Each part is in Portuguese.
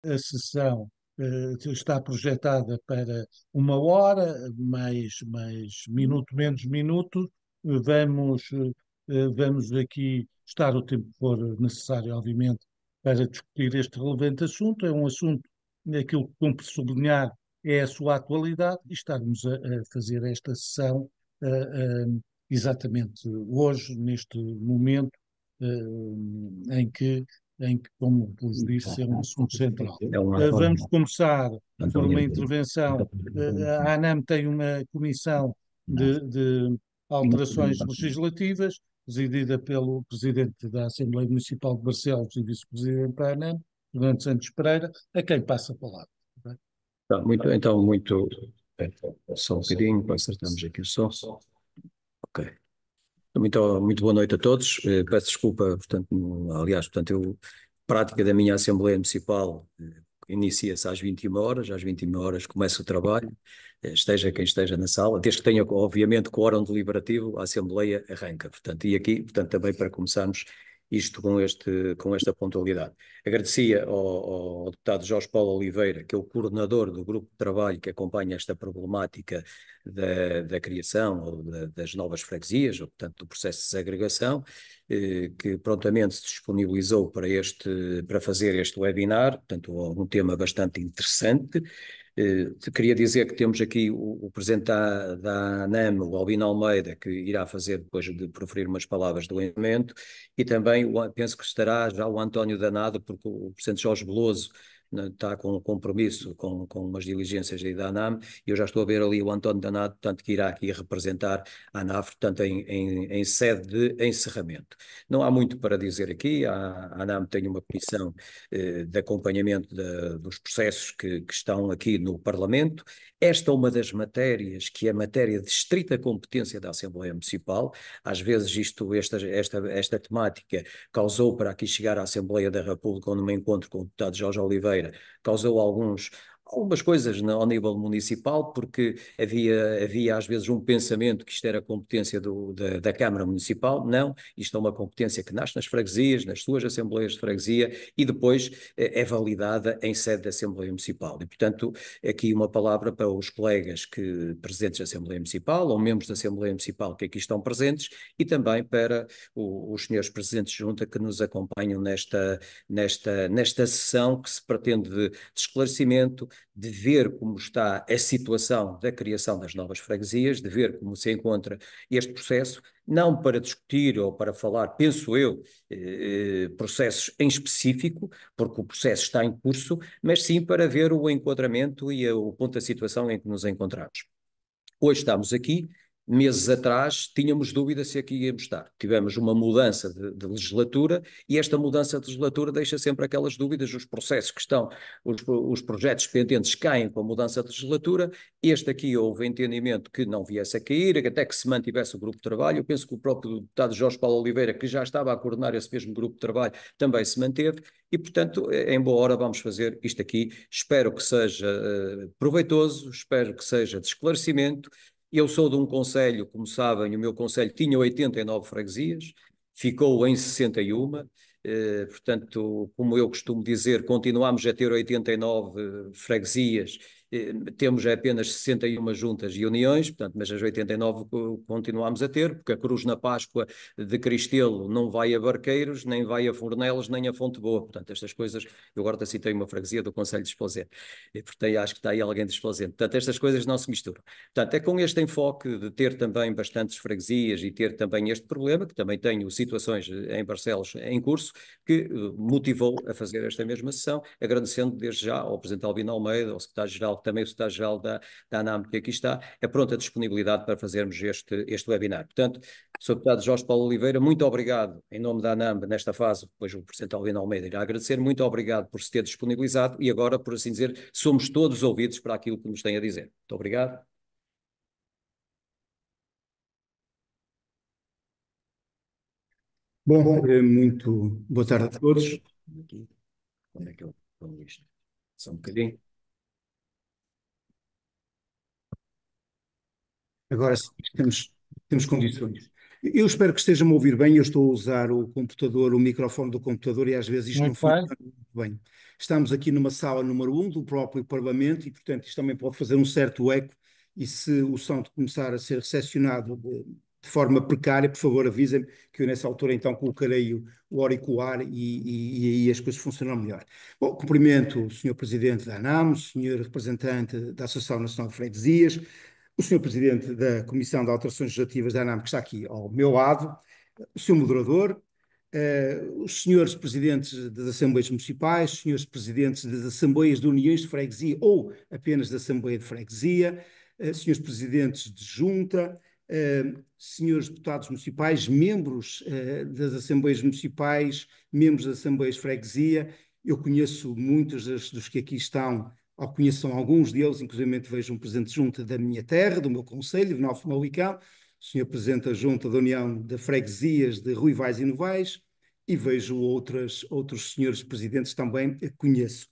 A sessão está projetada para 1 hora, mais minuto, menos minuto. Vamos, vamos aqui estar o tempo que for necessário, obviamente, para discutir este relevante assunto. É um assunto, aquilo que cumpre sublinhar é a sua atualidade e estarmos a fazer esta sessão exatamente hoje, neste momento, em que, como vos disse, é um assunto central. É um Vamos António, começar por uma António. intervenção. A ANAM tem uma comissão de alterações legislativas, presidida pelo Presidente da Assembleia Municipal de Barcelos e Vice-Presidente da ANAM, Fernando Santos Pereira, a quem passa a palavra. Muito. Só um bocadinho, para acertarmos aqui o som. Ok. Muito boa noite a todos. Peço desculpa, portanto, aliás, portanto, a prática da minha Assembleia Municipal inicia-se às 21 horas, às 21 horas começa o trabalho, esteja quem esteja na sala, desde que tenha, obviamente, quórum deliberativo, a Assembleia arranca, portanto, e aqui, portanto, também para começarmos isto com esta pontualidade. Agradecia ao deputado Jorge Paulo Oliveira, que é o coordenador do grupo de trabalho que acompanha esta problemática da criação ou das novas freguesias, ou portanto do processo de desagregação, que prontamente se disponibilizou para fazer este webinar, portanto um tema bastante interessante. Queria dizer que temos aqui o presidente da ANAM, o Albino Almeida, que irá fazer, depois de proferir umas palavras de encerramento, e também penso que estará já o António Danado, porque o presidente Jorge Veloso, né, está com um compromisso com umas diligências aí da ANAM, e eu já estou a ver ali o António Danado, portanto, que irá aqui representar a ANAF, portanto, em sede de encerramento. Não há muito para dizer aqui, a ANAM tem uma comissão de acompanhamento dos processos que estão aqui no Parlamento. Esta é uma das matérias que é matéria de estrita competência da Assembleia Municipal. Às vezes esta temática causou, para aqui chegar à Assembleia da República, onde me encontro com o deputado Jorge Oliveira, causou algumas coisas ao nível municipal, porque havia às vezes um pensamento que isto era competência da Câmara Municipal. Não, isto é uma competência que nasce nas freguesias, nas suas assembleias de freguesia, e depois é validada em sede da Assembleia Municipal. E, portanto, aqui uma palavra para os colegas presidentes da Assembleia Municipal, ou membros da Assembleia Municipal que aqui estão presentes, e também para os senhores presidentes de junta que nos acompanham nesta sessão que se pretende de esclarecimento, de ver como está a situação da criação das novas freguesias, de ver como se encontra este processo, não para discutir ou para falar, penso eu, processos em específico, porque o processo está em curso, mas sim para ver o enquadramento e o ponto da situação em que nos encontramos. Hoje estamos aqui. Meses atrás tínhamos dúvida se aqui íamos estar. Tivemos uma mudança de legislatura, e esta mudança de legislatura deixa sempre aquelas dúvidas, os processos que estão, os projetos pendentes caem com a mudança de legislatura. Este aqui houve entendimento que não viesse a cair, até que se mantivesse o grupo de trabalho. Eu penso que o próprio deputado Jorge Paulo Oliveira, que já estava a coordenar esse mesmo grupo de trabalho, também se manteve, e portanto, em boa hora vamos fazer isto aqui. Espero que seja proveitoso, espero que seja de esclarecimento. Eu sou de um concelho, como sabem, o meu concelho tinha 89 freguesias, ficou em 61, portanto, como eu costumo dizer, continuamos a ter 89 freguesias, temos apenas 61 juntas e uniões, portanto, mas as 89 continuamos a ter, porque a Cruz na Páscoa de Cristelo não vai a Barqueiros, nem vai a Fornelos, nem a Fonte Boa. Portanto, estas coisas, eu agora citei uma freguesia do concelho de Esposende, e portanto acho que está aí alguém de Esposende. Portanto, estas coisas não se misturam. Portanto, é com este enfoque de ter também bastantes freguesias e ter também este problema, que também tenho situações em Barcelos em curso, que motivou a fazer esta mesma sessão, agradecendo desde já ao Presidente Albino Almeida, ao Secretário-Geral, também o Secretário-Geral da ANAM, que aqui está, a pronta disponibilidade para fazermos este webinar. Portanto, Sr. Deputado Jorge Paulo Oliveira, muito obrigado em nome da ANAM nesta fase, depois o Presidente Albino Almeida irá agradecer, muito obrigado por se ter disponibilizado, e agora, por assim dizer, somos todos ouvidos para aquilo que nos tem a dizer. Muito obrigado. Bom, muito boa tarde a todos. Aqui, onde é que eu ponho isto? Só um bocadinho. Agora sim, temos condições. Eu espero que estejam a ouvir bem. Eu estou a usar o computador, o microfone do computador, e às vezes isto não Muito bem. funciona muito bem. Estamos aqui numa sala número 1 do próprio Parlamento e, portanto, isto também pode fazer um certo eco. E se o som começar a ser recepcionado de forma precária, por favor, avisem-me que eu nessa altura então colocarei o auricular e aí as coisas funcionam melhor. Bom, cumprimento o Sr. Presidente da ANAM, o Sr. Representante da Associação Nacional de Freguesias, o Sr. Presidente da Comissão de Alterações Legislativas da ANAM, que está aqui ao meu lado, o Sr. Moderador, os senhores presidentes das Assembleias Municipais, os senhores presidentes das Assembleias de Uniões de Freguesia ou apenas da Assembleia de Freguesia, senhores presidentes de Junta, senhores deputados municipais, membros das Assembleias Municipais, membros das Assembleias de Freguesia. Eu conheço muitos dos que aqui estão, ou conheço alguns deles, inclusive vejo um presidente de Junta da minha terra, do meu concelho, de Novo Famalicão, o senhor Presidente da Junta da União de Freguesias de Ruivais e Novais, e vejo outros senhores presidentes também que conheço.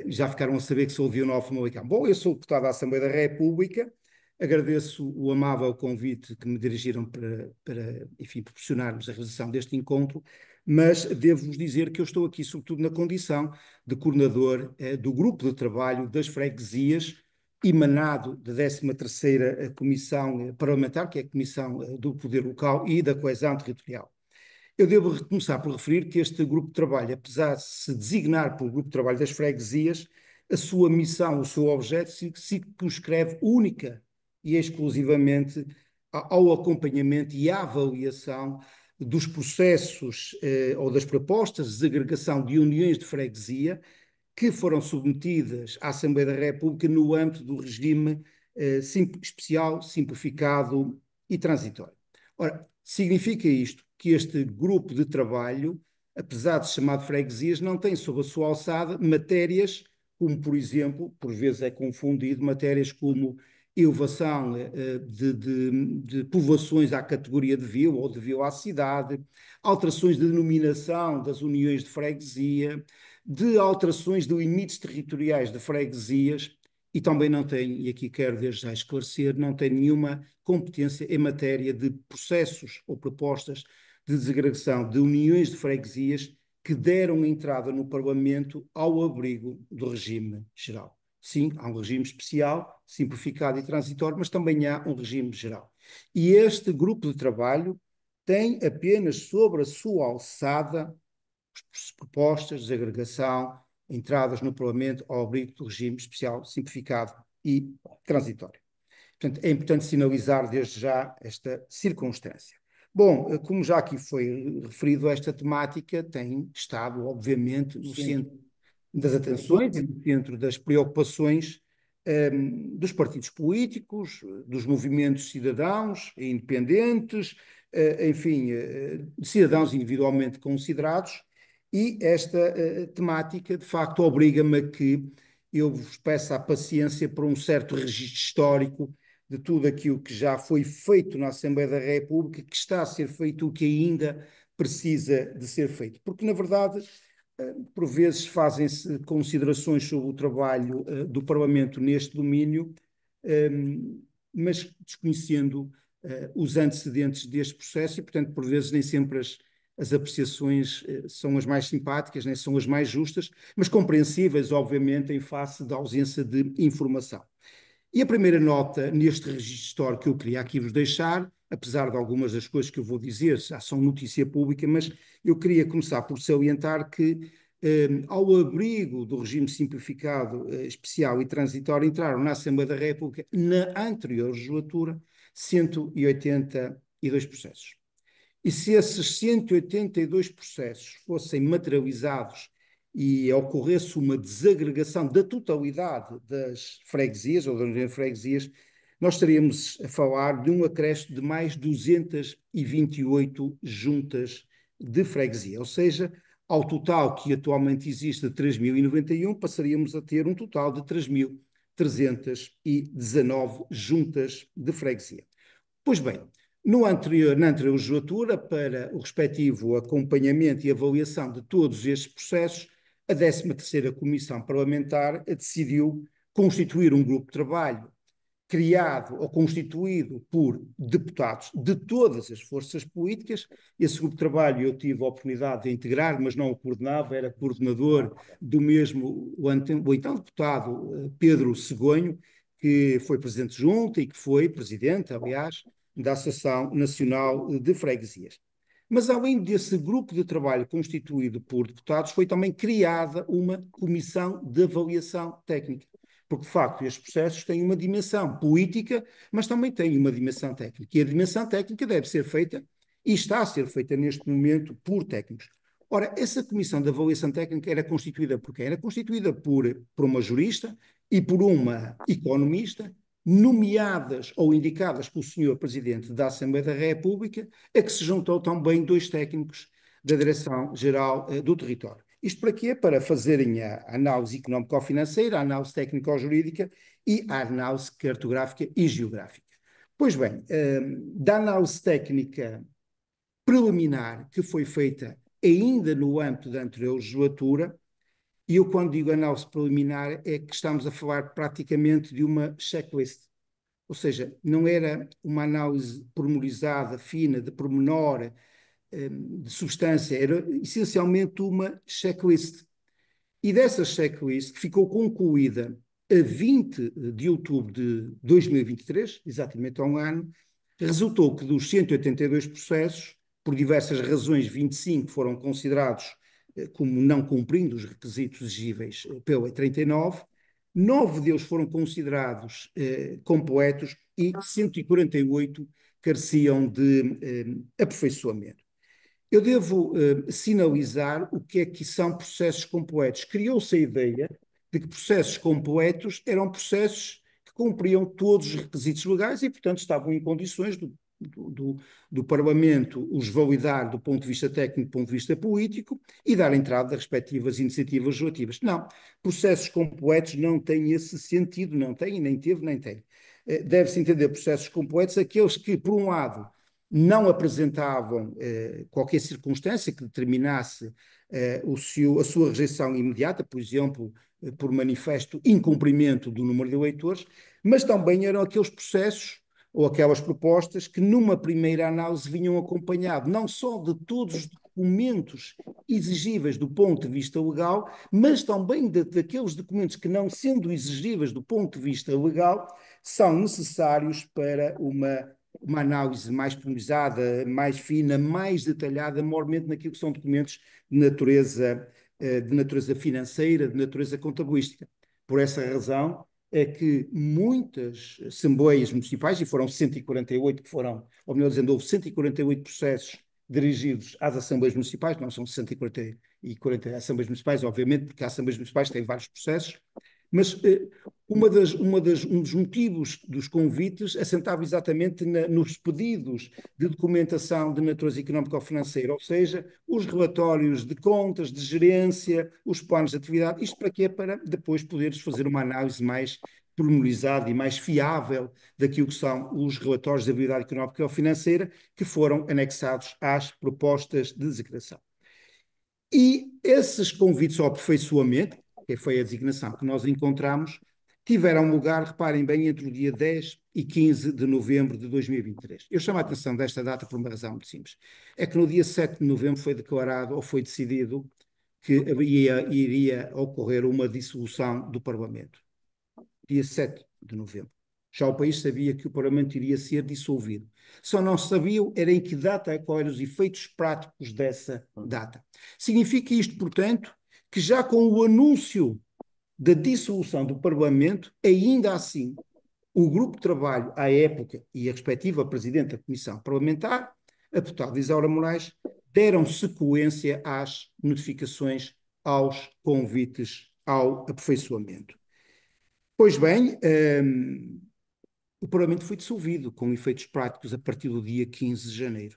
Já ficaram a saber que sou de Novo Famalicão. Bom, eu sou deputado da Assembleia da República, agradeço o amável convite que me dirigiram para enfim, proporcionarmos a realização deste encontro, mas devo-vos dizer que eu estou aqui sobretudo na condição de coordenador do grupo de trabalho das freguesias, emanado da 13ª Comissão Parlamentar, que é a Comissão do Poder Local e da Coesão Territorial. Eu devo começar por referir que este grupo de trabalho, apesar de se designar por grupo de trabalho das freguesias, a sua missão, o seu objeto se circunscreve única e exclusivamente ao acompanhamento e à avaliação dos processos ou das propostas de desagregação de uniões de freguesia que foram submetidas à Assembleia da República no âmbito do regime especial, simplificado e transitório. Ora, significa isto que este grupo de trabalho, apesar de se chamar de freguesias, não tem sob a sua alçada matérias como, por exemplo, por vezes é confundido, matérias como elevação de povoações à categoria de vila ou de vila à cidade, alterações de denominação das uniões de freguesia, de alterações de limites territoriais de freguesias, e também não tem, e aqui quero desde já esclarecer, não tem nenhuma competência em matéria de processos ou propostas de desagregação de uniões de freguesias que deram entrada no Parlamento ao abrigo do regime geral. Sim, há um regime especial, simplificado e transitório, mas também há um regime geral. E este grupo de trabalho tem apenas sobre a sua alçada propostas de desagregação, entradas no Parlamento ao abrigo do regime especial, simplificado e transitório. Portanto, é importante sinalizar desde já esta circunstância. Bom, como já aqui foi referido, esta temática tem estado, obviamente, no centro das atenções e no centro das preocupações dos partidos políticos, dos movimentos cidadãos e independentes, enfim, cidadãos individualmente considerados, e esta temática, de facto, obriga-me a que eu vos peça a paciência por um certo registro histórico de tudo aquilo que já foi feito na Assembleia da República, que está a ser feito, o que ainda precisa de ser feito. Porque, na verdade, por vezes fazem-se considerações sobre o trabalho do Parlamento neste domínio, mas desconhecendo os antecedentes deste processo e, portanto, por vezes nem sempre as apreciações são as mais simpáticas, nem são as mais justas, mas compreensíveis, obviamente, em face da ausência de informação. E a primeira nota neste registro histórico que eu queria aqui vos deixar, apesar de algumas das coisas que eu vou dizer já são notícia pública, mas eu queria começar por salientar que, ao abrigo do regime simplificado, especial e transitório, entraram na Assembleia da República, na anterior legislatura, 182 processos. E se esses 182 processos fossem materializados e ocorresse uma desagregação da totalidade das freguesias ou das freguesias, nós estaríamos a falar de um acréscimo de mais 228 juntas de freguesia, ou seja, ao total que atualmente existe de 3.091, passaríamos a ter um total de 3.319 juntas de freguesia. Pois bem, na anterior legislatura, para o respectivo acompanhamento e avaliação de todos estes processos, a 13ª Comissão Parlamentar decidiu constituir um grupo de trabalho criado ou constituído por deputados de todas as forças políticas. Esse grupo de trabalho eu tive a oportunidade de integrar, mas não o coordenava, era coordenador do mesmo, o então deputado Pedro Segonho, que foi presidente de junta e que foi presidente, aliás, da Associação Nacional de Freguesias. Mas, além desse grupo de trabalho constituído por deputados, foi também criada uma comissão de avaliação técnica. Porque, de facto, estes processos têm uma dimensão política, mas também têm uma dimensão técnica. E a dimensão técnica deve ser feita, e está a ser feita neste momento, por técnicos. Ora, essa comissão de avaliação técnica era constituída por quem? Era constituída por uma jurista e por uma economista, nomeadas ou indicadas pelo Senhor Presidente da Assembleia da República, a que se juntou também 2 técnicos da Direção-Geral do Território. Isto para quê? Para fazerem a análise económico-financeira, a análise técnico-jurídica e a análise cartográfica e geográfica. Pois bem, da análise técnica preliminar que foi feita ainda no âmbito da anterior legislatura, e eu quando digo análise preliminar é que estamos a falar praticamente de uma checklist. Ou seja, não era uma análise pormenorizada, fina, de pormenor, de substância, era essencialmente uma checklist. E dessa checklist, que ficou concluída a 20 de outubro de 2023, exatamente há um ano, resultou que dos 182 processos, por diversas razões, 25 foram considerados como não cumprindo os requisitos exigíveis pela 39, 9 deles foram considerados completos e 148 careciam de aperfeiçoamento. Eu devo sinalizar o que é que são processos completos. Criou-se a ideia de que processos completos eram processos que cumpriam todos os requisitos legais e, portanto, estavam em condições do Parlamento os validar do ponto de vista técnico, do ponto de vista político e dar entrada a respectivas iniciativas legislativas. Não, processos completos não têm esse sentido, não têm, nem teve, nem tem. Deve-se entender processos completos aqueles que, por um lado, não apresentavam qualquer circunstância que determinasse a sua rejeição imediata, por exemplo, por manifesto incumprimento do número de eleitores, mas também eram aqueles processos ou aquelas propostas que numa primeira análise vinham acompanhado não só de todos os documentos exigíveis do ponto de vista legal, mas também daqueles documentos que, não sendo exigíveis do ponto de vista legal, são necessários para uma análise mais pormenorizada, mais fina, mais detalhada, maiormente naquilo que são documentos de natureza financeira, de natureza contabilística. Por essa razão é que muitas assembleias municipais, e foram 148 que foram, ou melhor dizendo, houve 148 processos dirigidos às assembleias municipais, não são 140 assembleias municipais, obviamente, porque as assembleias municipais têm vários processos, mas um dos motivos dos convites assentava exatamente nos pedidos de documentação de natureza económico-financeira, ou seja, os relatórios de contas, de gerência, os planos de atividade. Isto para quê? Para depois poderes fazer uma análise mais pormenorizada e mais fiável daquilo que são os relatórios de habilidade económico-financeira que foram anexados às propostas de designação. E esses convites ao aperfeiçoamento, que foi a designação que nós encontramos, tiveram lugar, reparem bem, entre o dia 10 e 15 de novembro de 2023. Eu chamo a atenção desta data por uma razão muito simples. É que no dia 7 de novembro foi declarado ou foi decidido que iria ocorrer uma dissolução do Parlamento. Dia 7 de novembro. Já o país sabia que o Parlamento iria ser dissolvido. Só não sabiam era em que data, quais eram os efeitos práticos dessa data. Significa isto, portanto, que já com o anúncio da dissolução do Parlamento, ainda assim, o grupo de trabalho à época e a respectiva Presidente da Comissão Parlamentar, a deputada Isaura Moraes, deram sequência às notificações, aos convites ao aperfeiçoamento. Pois bem, o Parlamento foi dissolvido com efeitos práticos a partir do dia 15 de janeiro.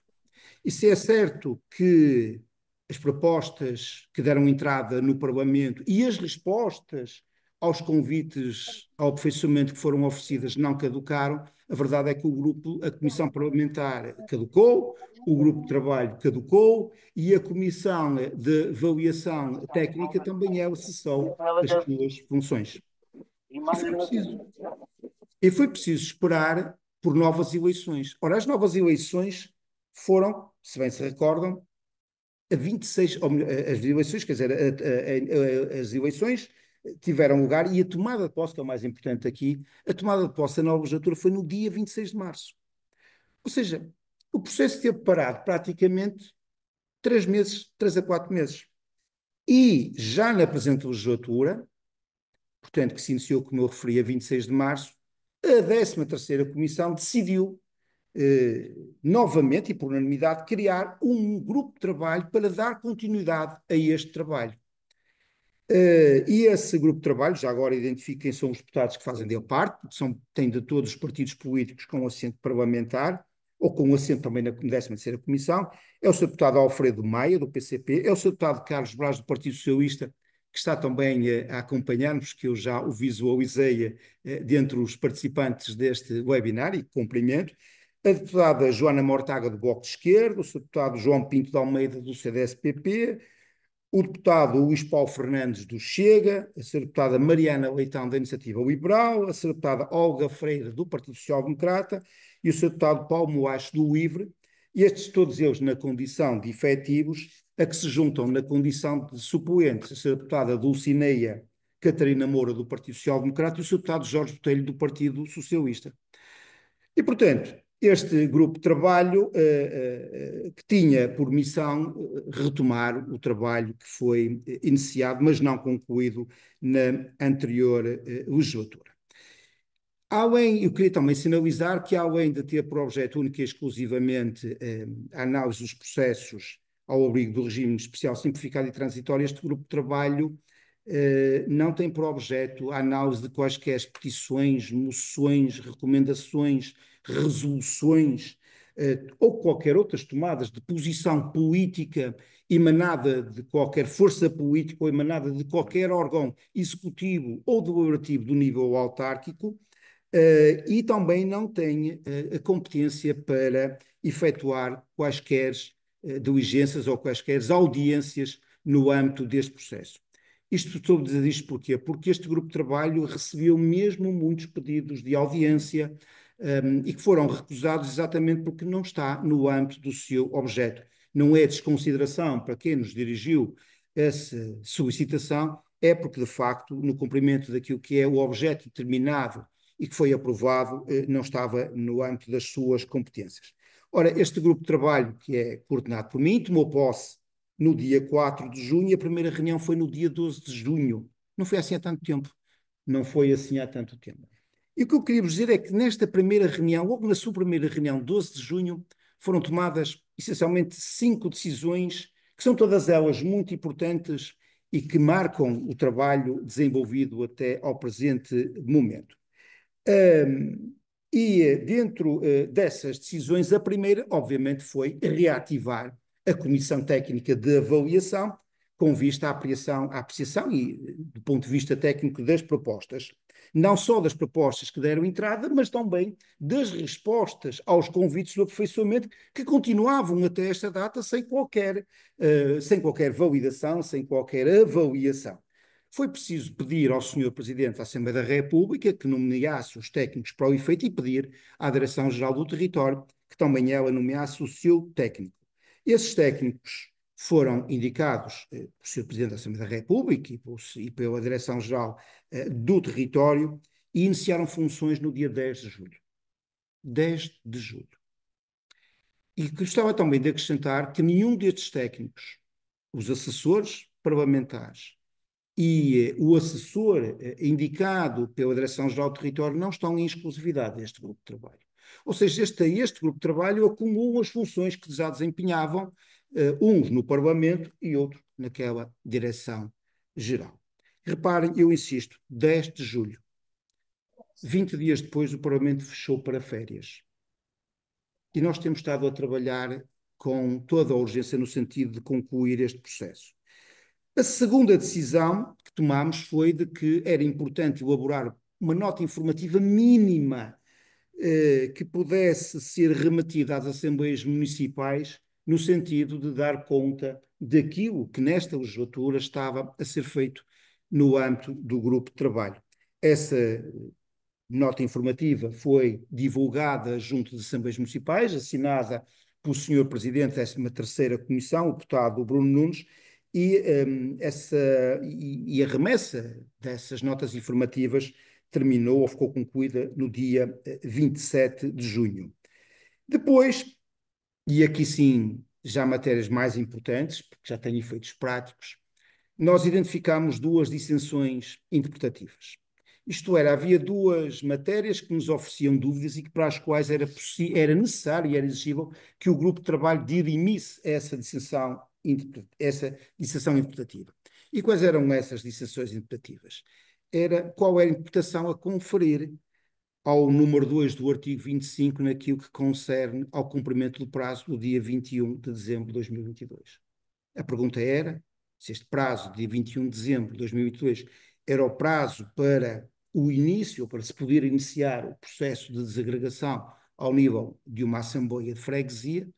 E se é certo que as propostas que deram entrada no Parlamento e as respostas aos convites ao aperfeiçoamento que foram oferecidas não caducaram, a verdade é que a Comissão Parlamentar caducou, o Grupo de Trabalho caducou e a Comissão de Avaliação Técnica também ela cessou as suas funções. E foi preciso E foi preciso esperar por novas eleições. Ora, as novas eleições foram, se bem se recordam, a 26, ou melhor, as eleições, quer dizer, as eleições tiveram lugar e a tomada de posse, que é o mais importante aqui, a tomada de posse da nova legislatura foi no dia 26 de março. Ou seja, o processo teve parado praticamente 3 meses, 3 a 4 meses. E já na presente legislatura, portanto, que se iniciou, como eu referi, a 26 de março, a 13ª Comissão decidiu novamente e por unanimidade, criar um grupo de trabalho para dar continuidade a este trabalho. E esse grupo de trabalho, já agora identifico quem são os deputados que fazem dele parte, tem de todos os partidos políticos com assento parlamentar, ou com assento também na 13ª Comissão, é o Sr. Deputado Alfredo Maia, do PCP, é o Sr. Deputado Carlos Braz, do Partido Socialista, que está também a acompanhar-nos, que eu já o visualizei dentre os participantes deste webinar e cumprimento, a deputada Joana Mortágua, do Bloco de Esquerda, o Sr. Deputado João Pinto de Almeida, do CDS-PP, o deputado Luís Paulo Fernandes, do Chega, a Sra. Deputada Mariana Leitão, da Iniciativa Liberal, a Sra. Deputada Olga Freire, do Partido Social Democrata, e o Sr. Deputado Paulo Moacho, do LIVRE, estes todos eles na condição de efetivos, a que se juntam na condição de suplentes, a Sra. Deputada Dulcineia Catarina Moura, do Partido Social Democrata, e o Sr. Deputado Jorge Botelho, do Partido Socialista. E, portanto, este grupo de trabalho que tinha por missão retomar o trabalho que foi iniciado, mas não concluído na anterior legislatura. Eu queria também sinalizar que, além de ter por objeto único e exclusivamente a análise dos processos ao abrigo do regime especial simplificado e transitório, este grupo de trabalho não tem por objeto a análise de quaisquer petições, moções, recomendações, resoluções ou qualquer outras tomadas de posição política emanada de qualquer força política ou emanada de qualquer órgão executivo ou deliberativo do nível autárquico, e também não tem a competência para efetuar quaisquer diligências ou quaisquer audiências no âmbito deste processo. Estou a dizer isto porquê? Porque este grupo de trabalho recebeu mesmo muitos pedidos de audiência e que foram recusados exatamente porque não está no âmbito do seu objeto. Não é desconsideração para quem nos dirigiu essa solicitação, é porque, de facto, no cumprimento daquilo que é o objeto determinado e que foi aprovado, não estava no âmbito das suas competências. Ora, este grupo de trabalho, que é coordenado por mim, tomou posse no dia 4 de junho, e a primeira reunião foi no dia 12 de junho. Não foi assim há tanto tempo. Não foi assim há tanto tempo. E o que eu queria vos dizer é que nesta primeira reunião, logo na sua primeira reunião, 12 de junho, foram tomadas essencialmente 5 decisões, que são todas elas muito importantes e que marcam o trabalho desenvolvido até ao presente momento. E dentro dessas decisões, a primeira, obviamente, foi reativar a Comissão Técnica de Avaliação, com vista à apreciação e do ponto de vista técnico das propostas. Não só das propostas que deram entrada, mas também das respostas aos convites do aperfeiçoamento, que continuavam até esta data sem qualquer validação, sem qualquer avaliação. Foi preciso pedir ao Sr. Presidente da Assembleia da República que nomeasse os técnicos para o efeito e pedir à Direção-Geral do Território que também ela nomeasse o seu técnico. Esses técnicos foram indicados pelo Sr. Presidente da Assembleia da República e pela Direção-Geral do Território e iniciaram funções no dia 10 de julho. 10 de julho. E gostava também de acrescentar que nenhum destes técnicos, os assessores parlamentares e o assessor indicado pela Direção-Geral do Território não estão em exclusividade deste grupo de trabalho. Ou seja, este grupo de trabalho acumula as funções que já desempenhavam, uns no Parlamento e outros naquela Direção-Geral. Reparem, eu insisto, 10 de julho. 20 dias depois o Parlamento fechou para férias. E nós temos estado a trabalhar com toda a urgência no sentido de concluir este processo. A segunda decisão que tomámos foi de que era importante elaborar uma nota informativa mínima que pudesse ser remetida às Assembleias Municipais no sentido de dar conta daquilo que nesta legislatura estava a ser feito no âmbito do grupo de trabalho. Essa nota informativa foi divulgada junto das Assembleias Municipais, assinada pelo Sr. Presidente da 13ª Comissão, o deputado Bruno Nunes, e a remessa dessas notas informativas terminou ou ficou concluída no dia 27 de junho. Depois, e aqui sim, já matérias mais importantes, porque já têm efeitos práticos, nós identificámos duas dissensões interpretativas. Isto era, havia duas matérias que nos ofereciam dúvidas e que para as quais era necessário e era exigível que o grupo de trabalho dirimisse essa dissensão interpretativa. E quais eram essas dissensões interpretativas? Qual era a interpretação a conferir ao número 2 do artigo 25 naquilo que concerne ao cumprimento do prazo do dia 21 de dezembro de 2022. A pergunta era se este prazo, dia 21 de dezembro de 2022, era o prazo para o início, ou para se poder iniciar o processo de desagregação ao nível de uma Assembleia de Freguesia,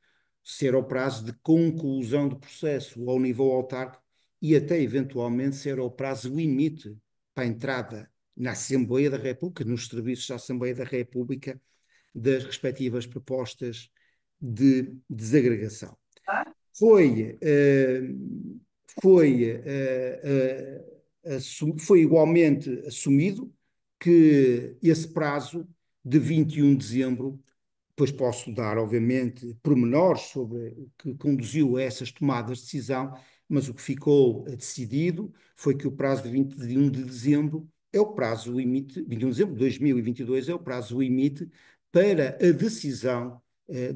se era o prazo de conclusão do processo ao nível autárquico e até, eventualmente, se era o prazo limite para a entrada na Assembleia da República, nos serviços da Assembleia da República, das respectivas propostas de desagregação. Foi igualmente assumido que esse prazo de 21 de dezembro, depois posso dar, obviamente, pormenores sobre o que conduziu a essas tomadas de decisão, mas o que ficou decidido foi que o prazo de 21 de dezembro é o prazo limite, 21 de dezembro de 2022 é o prazo limite para a decisão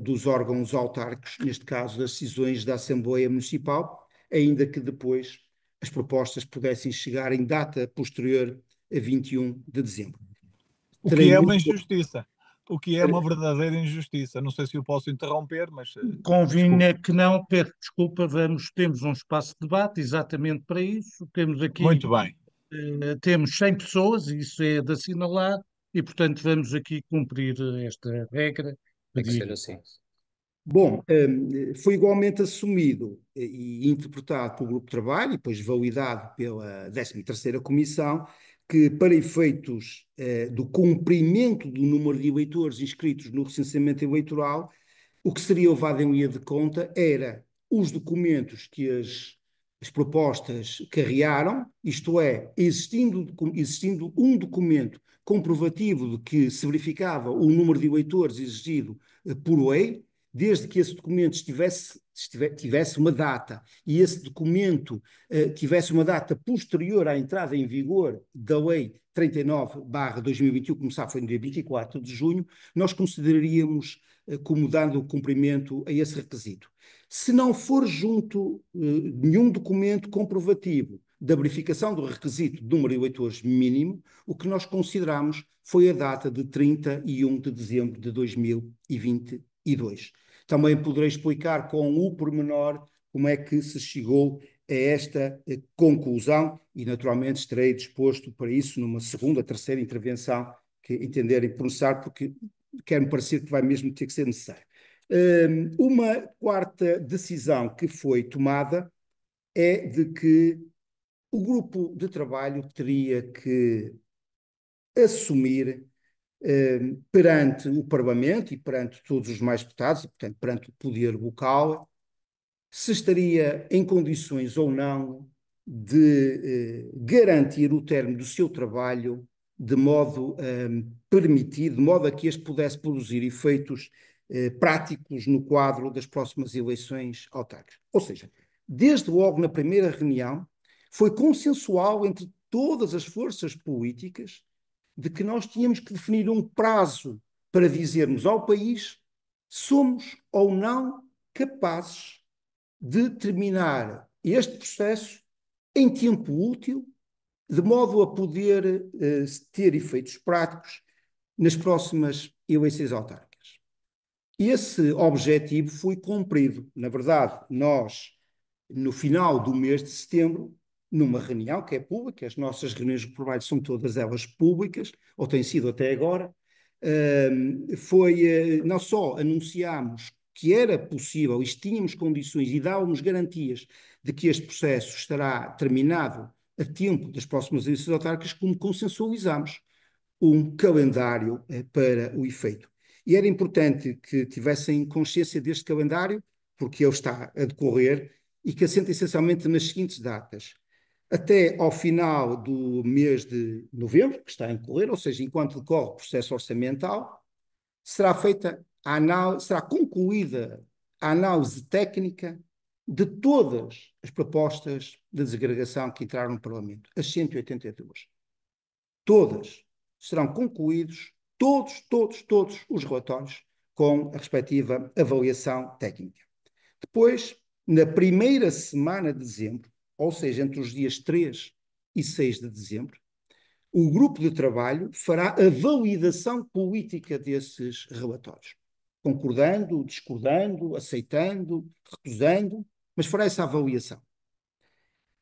dos órgãos autárquicos, neste caso das decisões da Assembleia Municipal, ainda que depois as propostas pudessem chegar em data posterior a 21 de dezembro. O que é uma injustiça. O que é uma verdadeira injustiça. Não sei se eu posso interromper, mas... Convinha que não, peço desculpa, temos um espaço de debate exatamente para isso. Temos aqui, muito bem. Temos 100 pessoas, e isso é de assinalar, e portanto vamos aqui cumprir esta regra. Tem que ser assim. Bom, foi igualmente assumido e interpretado pelo Grupo de Trabalho e depois validado pela 13ª Comissão que para efeitos do cumprimento do número de eleitores inscritos no recenseamento eleitoral, o que seria levado em linha de conta era os documentos que as propostas carrearam, isto é, existindo um documento comprovativo de que se verificava o número de eleitores exigido por lei, desde que esse documento tivesse uma data e esse documento tivesse uma data posterior à entrada em vigor da Lei 39/2021, que foi no dia 24 de junho, nós consideraríamos como dando cumprimento a esse requisito. Se não for junto nenhum documento comprovativo da verificação do requisito de número de eleitores mínimo, o que nós consideramos foi a data de 31 de dezembro de 2022. Também poderei explicar com o pormenor como é que se chegou a esta conclusão e, naturalmente, estarei disposto para isso numa segunda, terceira intervenção que entenderem por necessário, porque quer-me parecer que vai mesmo ter que ser necessário. Uma quarta decisão que foi tomada é de que o grupo de trabalho teria que assumir perante o Parlamento e perante todos os mais votados, portanto, perante o poder local, se estaria em condições ou não de garantir o término do seu trabalho de modo permitido, de modo a que este pudesse produzir efeitos práticos no quadro das próximas eleições autárquicas. Ou seja, desde logo na primeira reunião, foi consensual entre todas as forças políticas de que nós tínhamos que definir um prazo para dizermos ao país somos ou não capazes de terminar este processo em tempo útil, de modo a poder ter efeitos práticos nas próximas eleições autárquicas. Esse objetivo foi cumprido. Na verdade, nós, no final do mês de setembro, numa reunião que é pública, as nossas reuniões de trabalho são todas elas públicas, ou têm sido até agora, não só anunciámos que era possível e tínhamos condições e dávamos garantias de que este processo estará terminado a tempo das próximas eleições autárquicas, como consensualizámos um calendário para o efeito. E era importante que tivessem consciência deste calendário, porque ele está a decorrer e que assenta essencialmente nas seguintes datas. Até ao final do mês de novembro, que está a decorrer, ou seja, enquanto decorre o processo orçamental, será feita a análise, será concluída a análise técnica de todas as propostas de desagregação que entraram no Parlamento, as 182. Todas serão concluídos, todos os relatórios com a respectiva avaliação técnica. Depois, na primeira semana de dezembro, ou seja, entre os dias 3 e 6 de dezembro, o grupo de trabalho fará a validação política desses relatórios, concordando, discordando, aceitando, recusando, mas fará essa avaliação.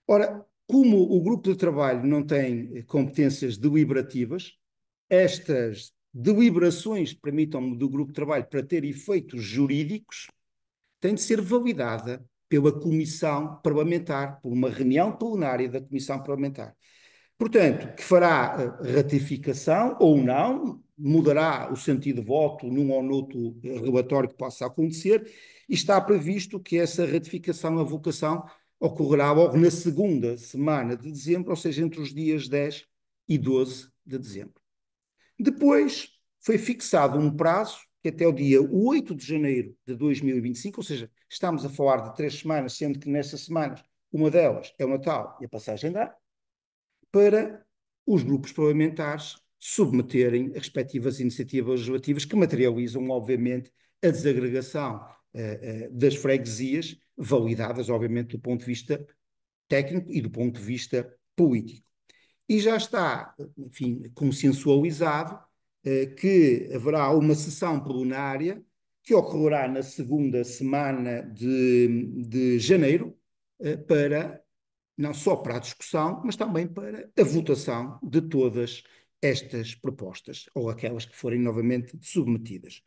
Ora, como o grupo de trabalho não tem competências deliberativas, estas deliberações permitam do grupo de trabalho para ter efeitos jurídicos, tem de ser validada pela Comissão Parlamentar, por uma reunião plenária da Comissão Parlamentar. Portanto, que fará ratificação ou não, mudará o sentido de voto num ou noutro relatório que possa acontecer, e está previsto que essa ratificação, a votação, ocorrerá logo na segunda semana de dezembro, ou seja, entre os dias 10 e 12 de dezembro. Depois foi fixado um prazo que até o dia 8 de janeiro de 2025, ou seja, estamos a falar de 3 semanas, sendo que nestas semanas uma delas é o Natal e a passagem de ano, para os grupos parlamentares submeterem as respectivas iniciativas legislativas que materializam, obviamente, a desagregação das freguesias, validadas, obviamente, do ponto de vista técnico e do ponto de vista político. E já está, enfim, consensualizado que haverá uma sessão plenária que ocorrerá na segunda semana de janeiro para não só para a discussão, mas também para a votação de todas estas propostas, ou aquelas que forem novamente submetidas.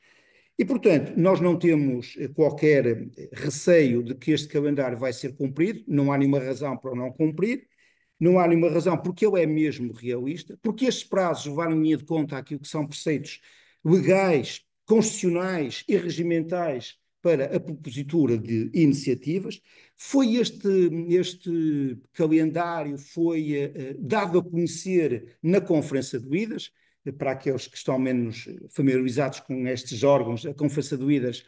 E, portanto, nós não temos qualquer receio de que este calendário vai ser cumprido, não há nenhuma razão para o não cumprir, não há nenhuma razão porque ele é mesmo realista, porque estes prazos levaram em linha de conta aquilo que são preceitos legais, constitucionais e regimentais para a propositura de iniciativas. Foi este calendário foi dado a conhecer na Conferência de Líderes, para aqueles que estão menos familiarizados com estes órgãos. A Conferência de Líderes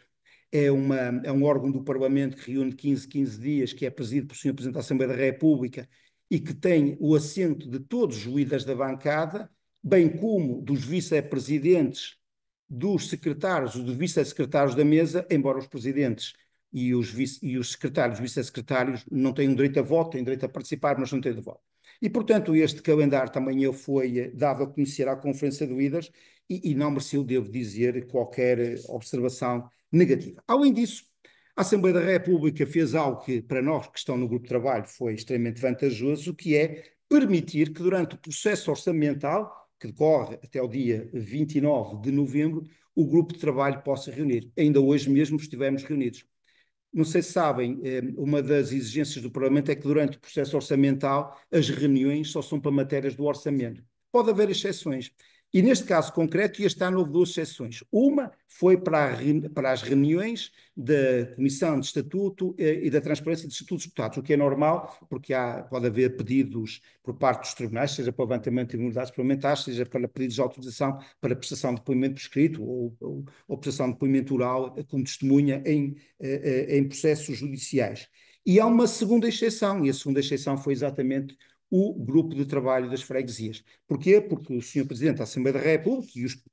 é um órgão do Parlamento que reúne 15 dias, que é presidido pelo Sr. Presidente da Assembleia da República e que tem o assento de todos os líderes da bancada, bem como dos vice-presidentes, dos secretários, dos vice-secretários da mesa, embora os presidentes e os secretários, vice-secretários não tenham direito a voto, têm direito a participar, mas não têm de voto. E, portanto, este calendário também ele foi dado a conhecer à Conferência de Líderes e não mereceu, devo dizer, qualquer observação negativa. Além disso, a Assembleia da República fez algo que, para nós que estão no grupo de trabalho, foi extremamente vantajoso, que é permitir que durante o processo orçamental, que decorre até o dia 29 de novembro, o grupo de trabalho possa reunir. Ainda hoje mesmo estivemos reunidos. Não sei se sabem, uma das exigências do Parlamento é que durante o processo orçamental as reuniões só são para matérias do orçamento. Pode haver exceções. E neste caso concreto, este ano houve 2 exceções. Uma foi para as reuniões da Comissão de Estatuto e da Transparência de Estatutos Deputados, o que é normal, porque pode haver pedidos por parte dos tribunais, seja para levantamento de imunidades parlamentares, seja para pedidos de autorização para prestação de depoimento por escrito ou prestação de depoimento oral como testemunha em processos judiciais. E há uma segunda exceção, e a segunda exceção foi exatamente o grupo de trabalho das freguesias. Porquê? Porque o Sr. Presidente da Assembleia da República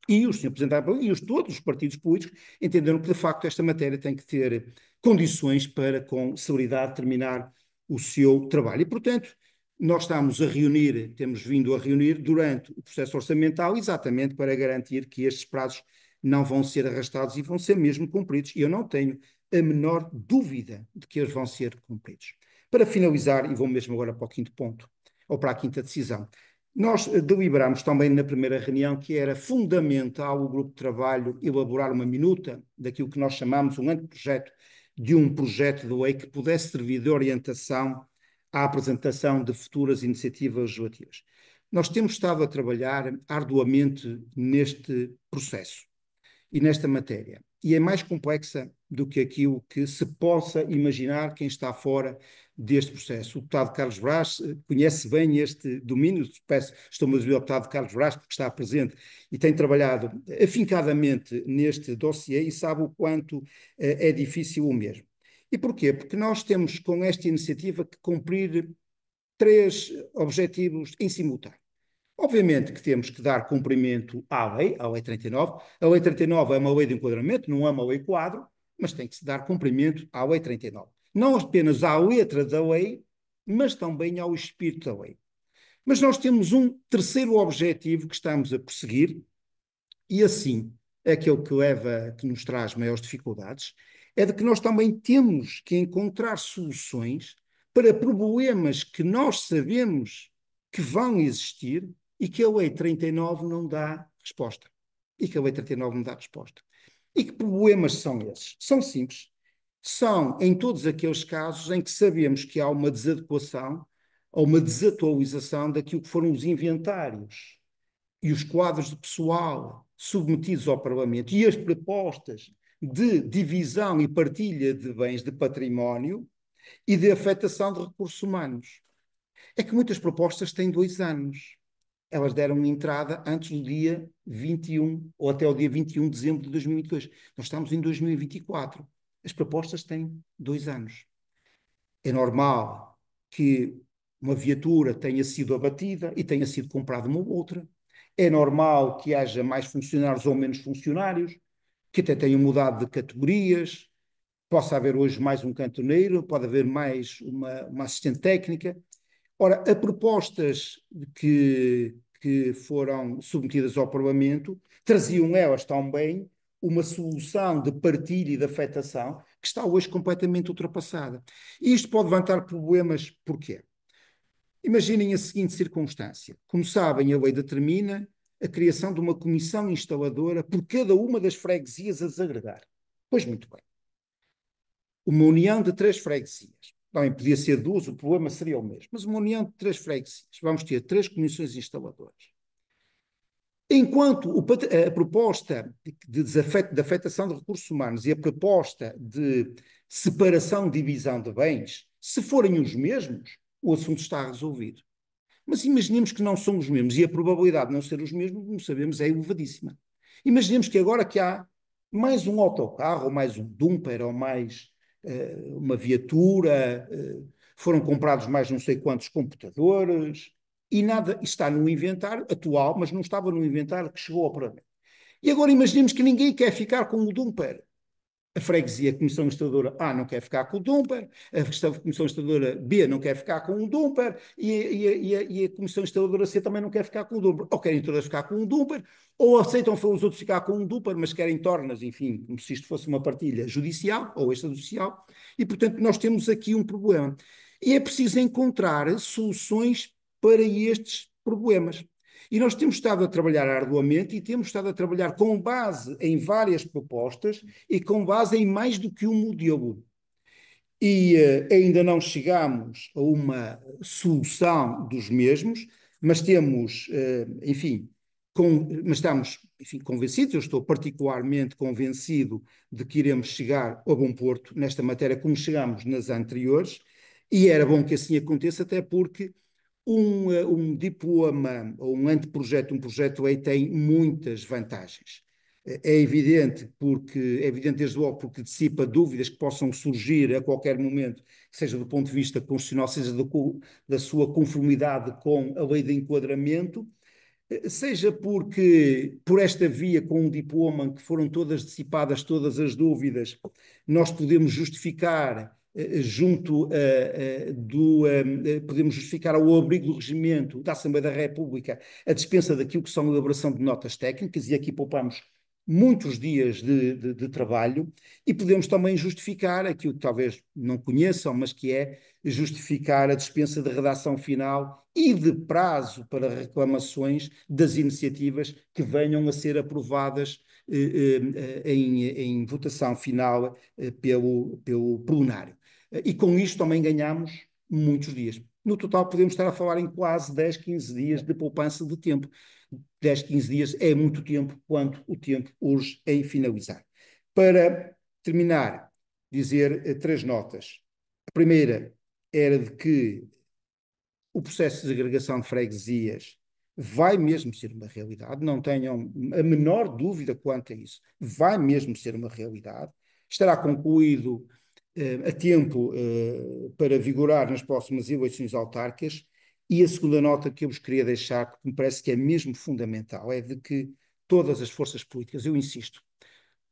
e o Sr. Presidente da República e todos os partidos políticos entenderam que, de facto, esta matéria tem que ter condições para, com celeridade, terminar o seu trabalho. E, portanto, nós temos vindo a reunir durante o processo orçamental exatamente para garantir que estes prazos não vão ser arrastados e vão ser mesmo cumpridos. E eu não tenho a menor dúvida de que eles vão ser cumpridos. Para finalizar, e vou mesmo agora para o quinto ponto, ou para a quinta decisão, nós deliberamos também na primeira reunião que era fundamental o grupo de trabalho elaborar uma minuta daquilo que nós chamamos um anteprojeto de um projeto de lei que pudesse servir de orientação à apresentação de futuras iniciativas legislativas. nós temos estado a trabalhar arduamente neste processo e nesta matéria. E é mais complexa do que aquilo que se possa imaginar quem está fora deste processo. O deputado Carlos Brás conhece bem este domínio, estou-me a dizer ao deputado Carlos Brás, porque está presente e tem trabalhado afincadamente neste dossiê e sabe o quanto é difícil o mesmo. E porquê? Porque nós temos com esta iniciativa que cumprir 3 objetivos em simultâneo. Obviamente que temos que dar cumprimento à lei 39. A lei 39 é uma lei de enquadramento, não é uma lei quadro, mas tem que se dar cumprimento à lei 39. Não apenas à letra da lei, mas também ao espírito da lei. Mas nós temos um terceiro objetivo que estamos a perseguir, e assim é aquele que nos traz maiores dificuldades, é de que nós também temos que encontrar soluções para problemas que nós sabemos que vão existir e que a Lei 39 não dá resposta. E que a Lei 39 não dá resposta. E que problemas são esses? São simples. São em todos aqueles casos em que sabemos que há uma desadequação ou uma desatualização daquilo que foram os inventários e os quadros de pessoal submetidos ao Parlamento e as propostas de divisão e partilha de bens de património e de afetação de recursos humanos. É que muitas propostas têm 2 anos. Elas deram entrada antes do dia 21 ou até o dia 21 de dezembro de 2022. Nós estamos em 2024. As propostas têm 2 anos. É normal que uma viatura tenha sido abatida e tenha sido comprada uma outra. É normal que haja mais funcionários ou menos funcionários, que até tenham mudado de categorias. Possa haver hoje mais um cantoneiro, pode haver mais uma assistente técnica. Ora, as propostas que foram submetidas ao Parlamento traziam elas também uma solução de partilha e de afetação que está hoje completamente ultrapassada. E isto pode levantar problemas, porquê? Imaginem a seguinte circunstância. Como sabem, a lei determina a criação de uma comissão instaladora por cada uma das freguesias a desagregar. Pois muito bem. Uma união de 3 freguesias. Também podia ser 2, o problema seria o mesmo. Mas uma união de 3 freguesias. Vamos ter 3 comissões instaladoras. Enquanto a proposta de afetação de recursos humanos e a proposta de separação, divisão de bens, se forem os mesmos, o assunto está resolvido. Mas imaginemos que não são os mesmos e a probabilidade de não ser os mesmos, como sabemos, é elevadíssima. Imaginemos que agora que há mais um autocarro, ou mais um dumper, ou mais uma viatura, foram comprados mais não sei quantos computadores, e nada está no inventário atual, mas não estava no inventário que chegou ao Parlamento. E agora imaginemos que ninguém quer ficar com o dumper. A freguesia, a Comissão Instaladora A não quer ficar com o dumper, a Comissão Instaladora B não quer ficar com o dumper e a Comissão Instaladora C também não quer ficar com o dumper. Ou querem todas ficar com o dumper, ou aceitam os outros ficar com o dumper, mas querem tornas, enfim, como se isto fosse uma partilha judicial ou extrajudicial. E, portanto, nós temos aqui um problema. E é preciso encontrar soluções para estes problemas. E nós temos estado a trabalhar arduamente e temos estado a trabalhar com base em várias propostas e com base em mais do que um modelo. E ainda não chegamos a uma solução dos mesmos, mas temos, enfim, mas estamos, enfim, convencidos, eu estou particularmente convencido de que iremos chegar a bom porto nesta matéria, como chegamos nas anteriores, e era bom que assim aconteça, até porque um diploma ou um anteprojeto, um projeto de lei tem muitas vantagens. É evidente desde logo porque dissipa dúvidas que possam surgir a qualquer momento, seja do ponto de vista constitucional, seja da sua conformidade com a lei de enquadramento, seja porque por esta via, com um diploma que foram todas dissipadas todas as dúvidas, nós podemos justificar podemos justificar ao abrigo do regimento da Assembleia da República a dispensa daquilo que são a elaboração de notas técnicas, e aqui poupamos muitos dias de trabalho, e podemos também justificar aquilo que talvez não conheçam, mas que é justificar a dispensa de redação final e de prazo para reclamações das iniciativas que venham a ser aprovadas em votação final pelo plenário. E com isto também ganhamos muitos dias. No total, podemos estar a falar em quase 10, 15 dias de poupança de tempo. 10, 15 dias é muito tempo, quanto o tempo urge em finalizar. Para terminar, dizer 3 notas. A primeira era de que o processo de agregação de freguesias vai mesmo ser uma realidade, não tenham a menor dúvida quanto a isso, vai mesmo ser uma realidade, estará concluído a tempo para vigorar nas próximas eleições autárquicas. E a segunda nota que eu vos queria deixar, porque me parece que é mesmo fundamental, é de que todas as forças políticas, eu insisto,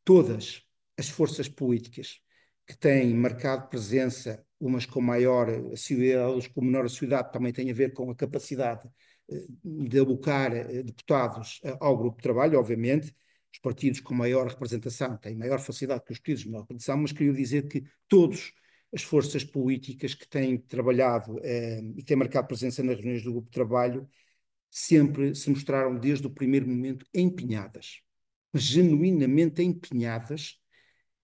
todas as forças políticas que têm marcado presença, umas com maior assiduidade, outras com menor assiduidade, também tem a ver com a capacidade de alocar deputados ao grupo de trabalho, obviamente. Os partidos com maior representação têm maior facilidade que os partidos de menor representação, mas queria dizer que todas as forças políticas que têm trabalhado e têm marcado presença nas reuniões do grupo de trabalho sempre se mostraram desde o primeiro momento empenhadas, genuinamente empenhadas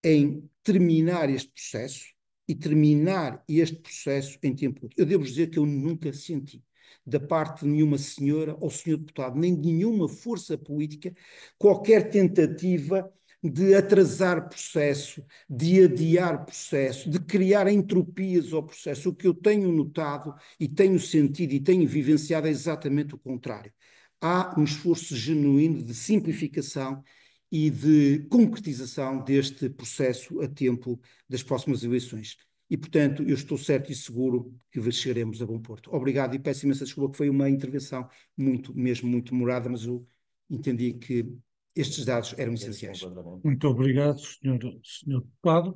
em terminar este processo e terminar este processo em tempo útil. Eu devo dizer que eu nunca senti, da parte de nenhuma senhora ou senhor deputado, nem de nenhuma força política, qualquer tentativa de atrasar processo, de adiar processo, de criar entropias ao processo. O que eu tenho notado e tenho sentido e tenho vivenciado é exatamente o contrário. Há um esforço genuíno de simplificação e de concretização deste processo a tempo das próximas eleições. E, portanto, eu estou certo e seguro que chegaremos a bom porto. Obrigado e peço imensa desculpa, que foi uma intervenção mesmo muito demorada, mas eu entendi que estes dados eram essenciais. Muito obrigado, senhor deputado.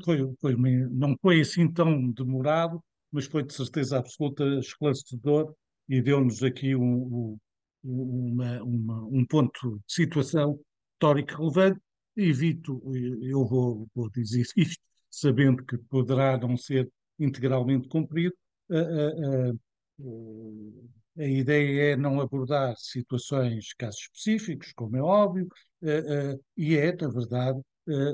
Não foi assim tão demorado, mas foi de certeza absoluta esclarecedor e deu-nos aqui um ponto de situação histórico relevante. Evito, eu vou dizer isto, sabendo que poderá não ser integralmente cumprido. A ideia é não abordar situações, casos específicos, como é óbvio, e é, na verdade,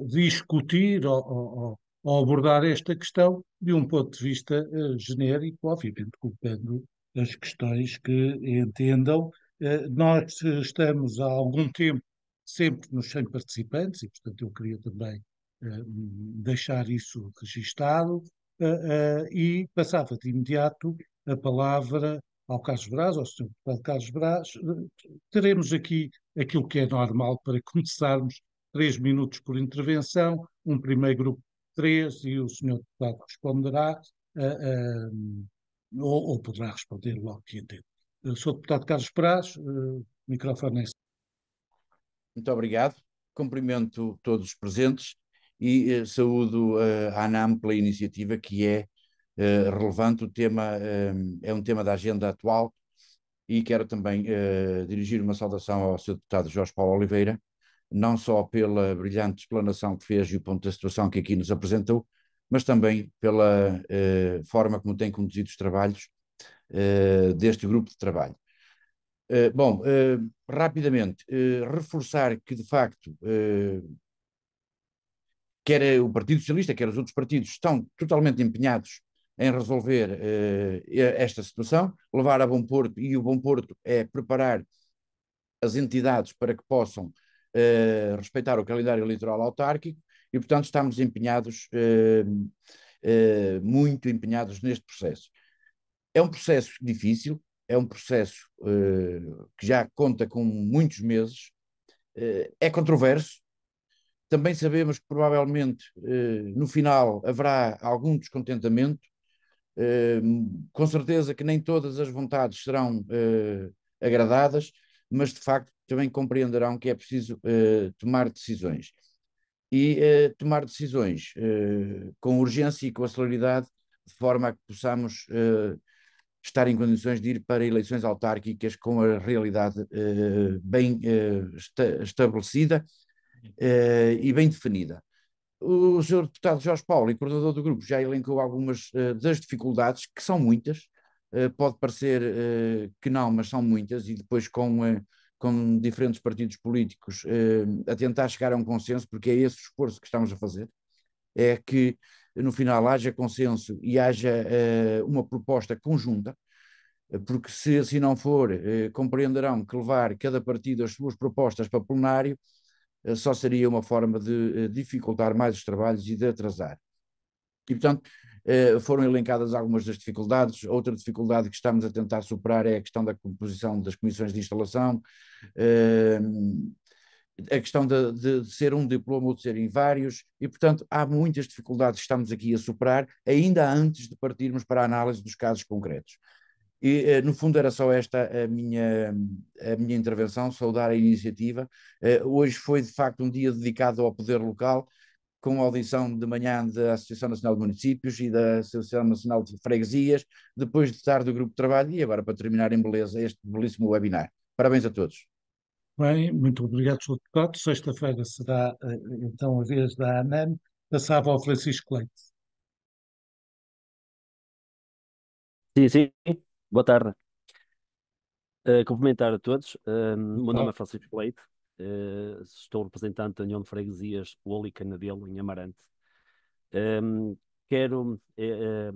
discutir ou abordar esta questão de um ponto de vista genérico, obviamente colocando as questões que entendam. Nós estamos há algum tempo sempre nos 100 participantes e, portanto, eu queria também deixar isso registado e passava de imediato a palavra ao Carlos Braz, ao Sr. Deputado Carlos Braz. Teremos aqui aquilo que é normal para começarmos, 3 minutos por intervenção, um primeiro grupo de 3 e o Sr. Deputado responderá, ou poderá responder logo que entende. Sr. Deputado Carlos Braz, o microfone é seu. Muito obrigado. Cumprimento todos os presentes e saúdo a ANAM pela iniciativa, que é relevante. O tema é um tema da agenda atual e quero também dirigir uma saudação ao Sr. Deputado Jorge Paulo Oliveira, não só pela brilhante explanação que fez e o ponto da situação que aqui nos apresentou, mas também pela forma como tem conduzido os trabalhos deste grupo de trabalho. Bom, rapidamente, reforçar que, de facto, quer o Partido Socialista, quer os outros partidos, estão totalmente empenhados em resolver esta situação, levar a bom porto, e o bom porto é preparar as entidades para que possam respeitar o calendário eleitoral autárquico e, portanto, estamos empenhados, muito empenhados neste processo. É um processo difícil, é um processo que já conta com muitos meses, é controverso. Também sabemos que provavelmente no final haverá algum descontentamento, com certeza que nem todas as vontades serão agradadas, mas de facto também compreenderão que é preciso tomar decisões. E tomar decisões com urgência e com a celeridade, de forma a que possamos estar em condições de ir para eleições autárquicas com a realidade bem estabelecida e bem definida. O Sr. Deputado Jorge Paulo, e coordenador do grupo, já elencou algumas das dificuldades, que são muitas, pode parecer que não, mas são muitas, e depois com diferentes partidos políticos a tentar chegar a um consenso, porque é esse o esforço que estamos a fazer, é que no final haja consenso e haja uma proposta conjunta, porque se assim não for, compreenderão que levar cada partido as suas propostas para plenário só seria uma forma de dificultar mais os trabalhos e de atrasar. E, portanto, foram elencadas algumas das dificuldades. Outra dificuldade que estamos a tentar superar é a questão da composição das comissões de instalação, a questão de ser um diploma ou de serem vários, e, portanto, há muitas dificuldades que estamos aqui a superar, ainda antes de partirmos para a análise dos casos concretos. E, no fundo, era só esta a minha intervenção, saudar a iniciativa. Hoje foi, de facto, um dia dedicado ao poder local, com a audição de manhã da Associação Nacional de Municípios e da Associação Nacional de Freguesias, depois de tarde do grupo de trabalho, e agora, para terminar em beleza, este belíssimo webinar. Parabéns a todos. Bem, muito obrigado, Sr. Deputado. Sexta-feira será então a vez da ANAM. Passava ao Francisco Leite. Sim, sim. Boa tarde. Cumprimentar a todos. O meu nome é Francisco Leite. Estou representante da União de Freguesias Olo e Canadelo, em Amarante. Quero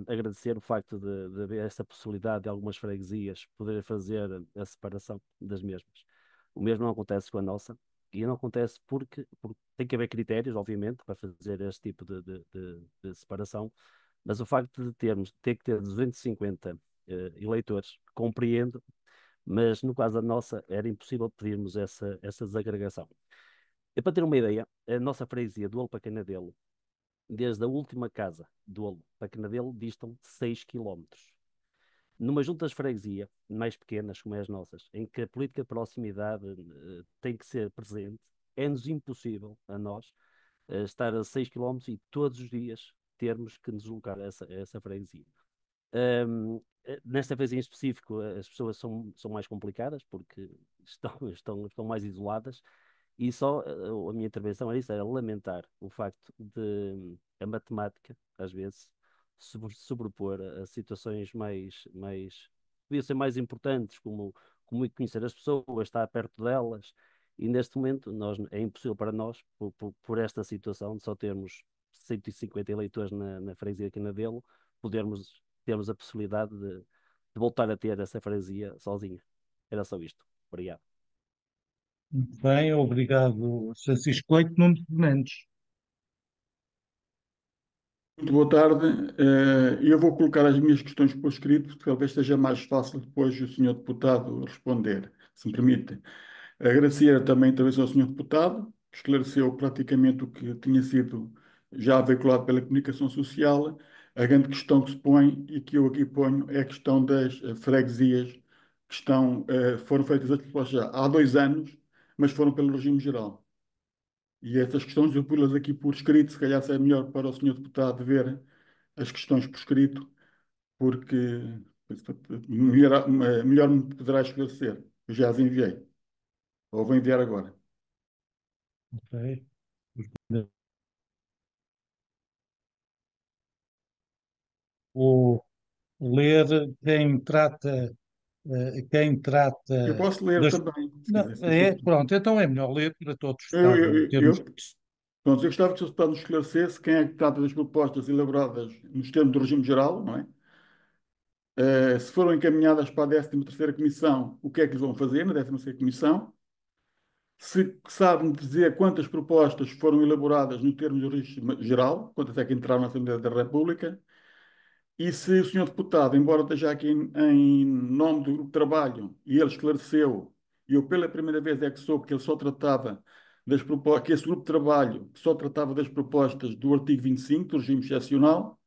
agradecer o facto de haver essa possibilidade de algumas freguesias poderem fazer a separação das mesmas. O mesmo não acontece com a nossa, e não acontece porque tem que haver critérios, obviamente, para fazer este tipo de separação, mas o facto de ter que ter 250 eleitores, compreendo, mas no caso da nossa era impossível pedirmos essa desagregação. E para ter uma ideia, a nossa freguesia do Olo para Canadelo, desde a última casa do Olo para Canadelo, distam 6 quilómetros. Numa junta de freguesia, mais pequenas como as nossas, em que a política de proximidade tem que ser presente, é-nos impossível a nós estar a 6 quilómetros e todos os dias termos que nos deslocar a essa freguesia. Nesta vez em específico, as pessoas são mais complicadas porque estão mais isoladas, e só a minha intervenção era isso, era lamentar o facto de a matemática, às vezes, sobrepor a situações podiam ser mais importantes, como conhecer as pessoas, estar perto delas, e neste momento é impossível para nós, por esta situação de só termos 150 eleitores na freguesia de Canadelo, termos a possibilidade de voltar a ter essa freguesia sozinha. Era só isto. Obrigado. Muito bem, obrigado, Francisco Leite. Nuno Fernandes. Muito boa tarde. Eu vou colocar as minhas questões por escrito, porque talvez seja mais fácil depois o senhor deputado responder, se me permite. Agradecer também a intervenção ao senhor deputado, que esclareceu praticamente o que tinha sido já veiculado pela comunicação social. A grande questão que se põe e que eu aqui ponho é a questão das freguesias que foram feitas as propostas já há 2 anos, mas foram pelo regime geral. E essas questões eu pus-las aqui por escrito, se calhar é melhor para o senhor deputado ver as questões por escrito, porque melhor me poderá esclarecer. Eu já as enviei, ou vou enviar agora. Ok. O ler quem Eu trata posso ler das. também, se Não, quiser. Se for... pronto, então é melhor ler para todos eu, estarmos, eu, termos. eu, pronto, eu gostava que o senhor deputado nos esclarecesse quem é que trata das propostas elaboradas nos termos do regime geral, não é? Se foram encaminhadas para a 13ª Comissão, o que é que eles vão fazer na 13ª Comissão? Se sabe-me dizer quantas propostas foram elaboradas no termo de regime geral, quantas é que entraram na Assembleia da República, e se o senhor deputado, embora esteja aqui em nome do grupo de trabalho, e ele esclareceu, e eu pela primeira vez é que soube que ele só tratava das propostas, que esse grupo de trabalho só tratava das propostas do artigo 25 do regime excepcional,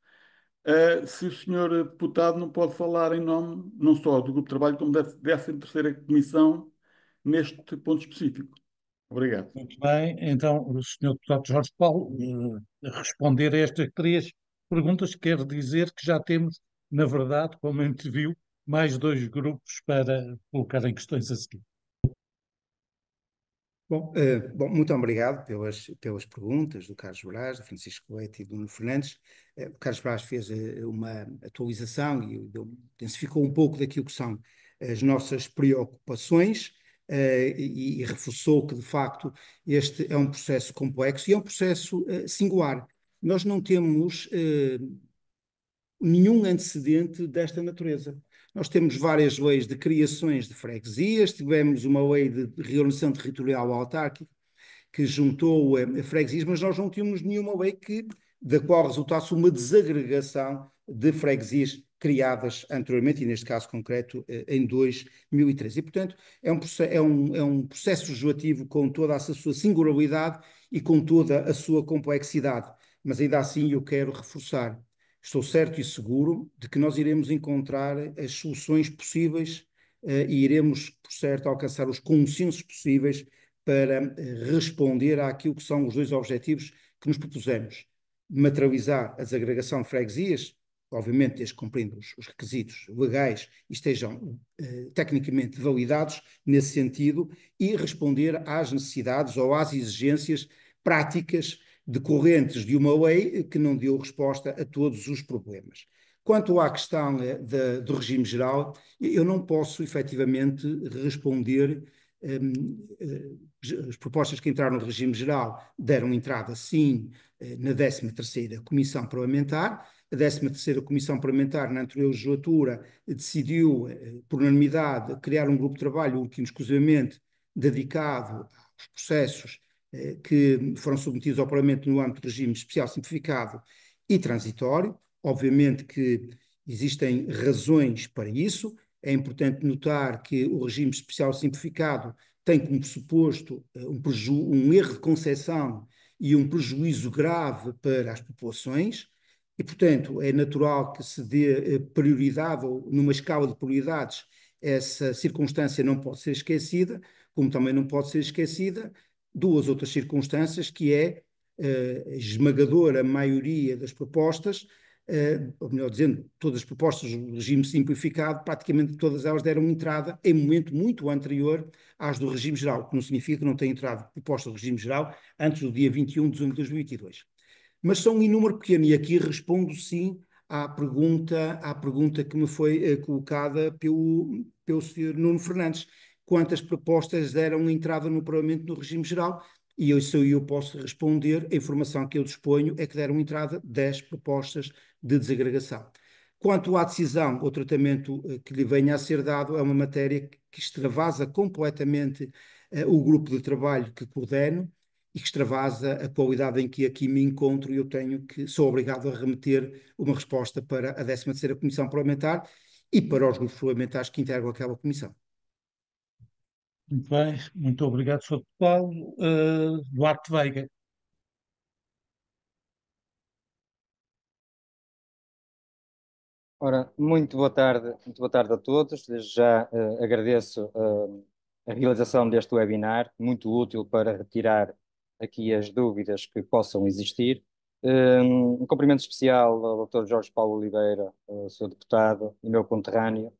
se o senhor deputado não pode falar em nome não só do grupo de trabalho, como da 13ª Comissão neste ponto específico. Obrigado. Muito bem, então o Sr. Deputado Jorge Paulo responder a estas 3 perguntas quer dizer que já temos, na verdade, como a gente viu, mais 2 grupos para colocarem questões a seguir. Bom, muito obrigado pelas perguntas do Carlos Brás, do Francisco Leite e do Nuno Fernandes. O Carlos Brás fez uma atualização e intensificou um pouco daquilo que são as nossas preocupações e reforçou que, de facto, este é um processo complexo e é um processo singular. Nós não temos nenhum antecedente desta natureza. Nós temos várias leis de criações de freguesias, tivemos uma lei de reorganização territorial autárquica que juntou freguesias, mas nós não tínhamos nenhuma lei da qual resultasse uma desagregação de freguesias criadas anteriormente, e neste caso concreto em 2013. E, portanto, é um processo legislativo com toda a sua singularidade e com toda a sua complexidade. Mas ainda assim eu quero reforçar, estou certo e seguro de que nós iremos encontrar as soluções possíveis e iremos, por certo, alcançar os consensos possíveis para responder àquilo que são os dois objetivos que nos propusemos. Materializar a desagregação de freguesias, obviamente desde cumprindo os requisitos legais e estejam tecnicamente validados nesse sentido, e responder às necessidades ou às exigências práticas decorrentes de uma lei que não deu resposta a todos os problemas. Quanto à questão do regime geral, eu não posso efetivamente responder. As propostas que entraram no regime geral deram entrada, sim, na 13ª Comissão Parlamentar. A 13ª Comissão Parlamentar, na anterior legislatura, decidiu, por unanimidade, criar um grupo de trabalho, único e exclusivamente dedicado aos processos que foram submetidos ao Parlamento no âmbito do regime especial simplificado e transitório. Obviamente que existem razões para isso. É importante notar que o regime especial simplificado tem como pressuposto um erro de concepção e um prejuízo grave para as populações, e, portanto, é natural que se dê prioridade, ou numa escala de prioridades, essa circunstância não pode ser esquecida, como também não pode ser esquecida duas outras circunstâncias, que é a esmagadora maioria das propostas, ou melhor dizendo, todas as propostas do regime simplificado, praticamente todas elas deram entrada em momento muito anterior às do regime geral, o que não significa que não tenha entrado proposta do regime geral antes do dia 21 de junho de 2022. Mas são um número pequeno, e aqui respondo sim à pergunta que me foi colocada pelo Sr. Nuno Fernandes. Quantas propostas deram entrada no Parlamento no regime geral? E eu posso responder, a informação que eu disponho é que deram entrada 10 propostas de desagregação. Quanto à decisão ou tratamento que lhe venha a ser dado, é uma matéria que extravasa completamente o grupo de trabalho que coordeno e que extravasa a qualidade em que aqui me encontro, e eu sou obrigado a remeter uma resposta para a 13ª Comissão Parlamentar e para os grupos parlamentares que integram aquela comissão. Muito bem, muito obrigado, Sr. Deputado. Duarte Veiga. Ora, muito boa tarde a todos. Desde já agradeço a realização deste webinar, muito útil para retirar aqui as dúvidas que possam existir. Um cumprimento especial ao Dr. Jorge Paulo Oliveira, Sr. Deputado e meu conterrâneo.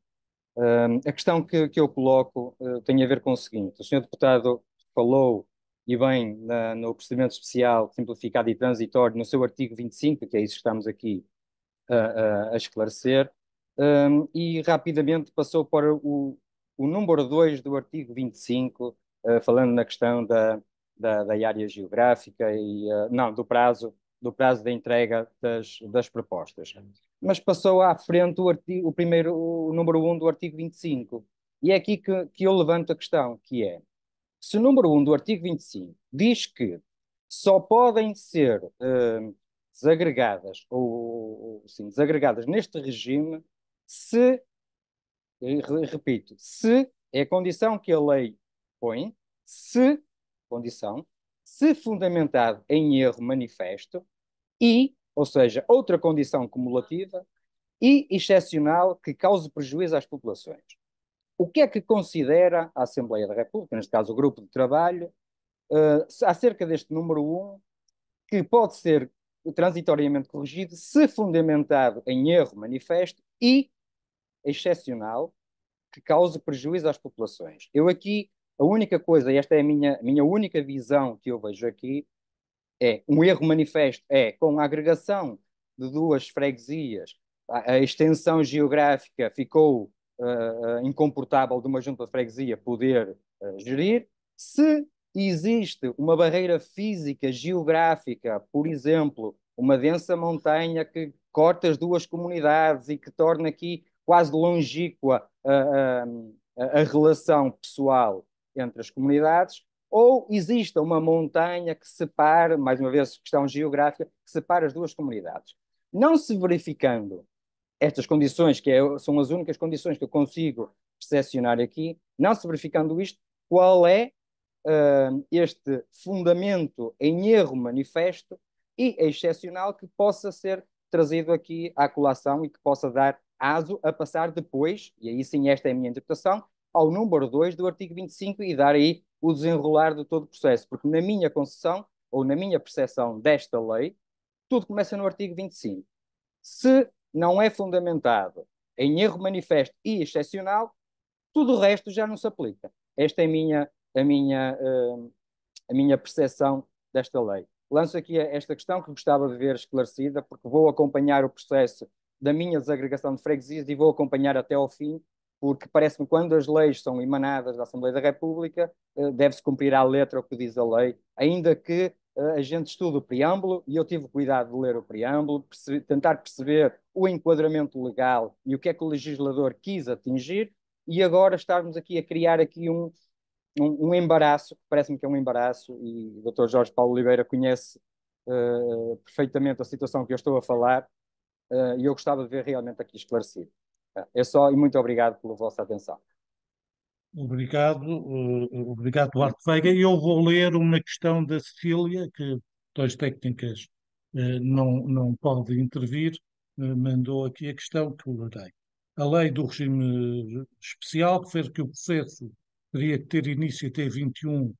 A questão que eu coloco tem a ver com o seguinte: o Sr. Deputado falou, e bem, no procedimento especial, simplificado e transitório, no seu artigo 25, que é isso que estamos aqui a esclarecer, e rapidamente passou para o número 2 do artigo 25, falando na questão da área geográfica e não, do prazo da entrega das propostas. Mas passou à frente o número 1 do artigo 25. E é aqui que eu levanto a questão, que é: se o número 1 do artigo 25 diz que só podem ser desagregadas neste regime se, repito, se é a condição que a lei põe, se fundamentado em erro manifesto e, ou seja, outra condição cumulativa e excepcional que cause prejuízo às populações. O que é que considera a Assembleia da República, neste caso o grupo de trabalho, acerca deste número 1, que pode ser transitoriamente corrigido se fundamentado em erro manifesto e excepcional que cause prejuízo às populações? Eu aqui, a única coisa, e esta é a minha única visão que eu vejo aqui, é um erro manifesto, com a agregação de duas freguesias, a extensão geográfica ficou incomportável de uma junta de freguesia poder gerir. Se existe uma barreira física, geográfica, por exemplo, uma densa montanha que corta as duas comunidades e que torna aqui quase longínqua a relação pessoal entre as comunidades, ou exista uma montanha que separe, mais uma vez, questão geográfica, que separe as duas comunidades. Não se verificando estas condições, são as únicas condições que eu consigo percepcionar aqui, não se verificando isto, qual é este fundamento em erro manifesto e excepcional que possa ser trazido aqui à colação e que possa dar aso a passar depois, e aí sim esta é a minha interpretação, ao número 2 do artigo 25 e dar aí o desenrolar de todo o processo, porque na minha concepção, ou na minha percepção desta lei, tudo começa no artigo 25. Se não é fundamentado em erro manifesto e excepcional, tudo o resto já não se aplica. Esta é a minha percepção desta lei. Lanço aqui esta questão que gostava de ver esclarecida, porque vou acompanhar o processo da minha desagregação de freguesias e vou acompanhar até ao fim, porque parece-me que quando as leis são emanadas da Assembleia da República, deve-se cumprir à letra o que diz a lei, ainda que a gente estude o preâmbulo, e eu tive cuidado de ler o preâmbulo, tentar perceber o enquadramento legal e o que é que o legislador quis atingir, e agora estarmos aqui a criar aqui um embaraço, que parece-me que é um embaraço, e o Dr. Jorge Paulo Oliveira conhece perfeitamente a situação que eu estou a falar, e eu gostava de ver realmente aqui esclarecido. É só, e muito obrigado pela vossa atenção. Obrigado, Duarte Veiga. Eu vou ler uma questão da Cecília, que questões técnicas não pode intervir, mandou aqui a questão que eu lerei. A lei do regime especial refere que o processo teria que ter início até 21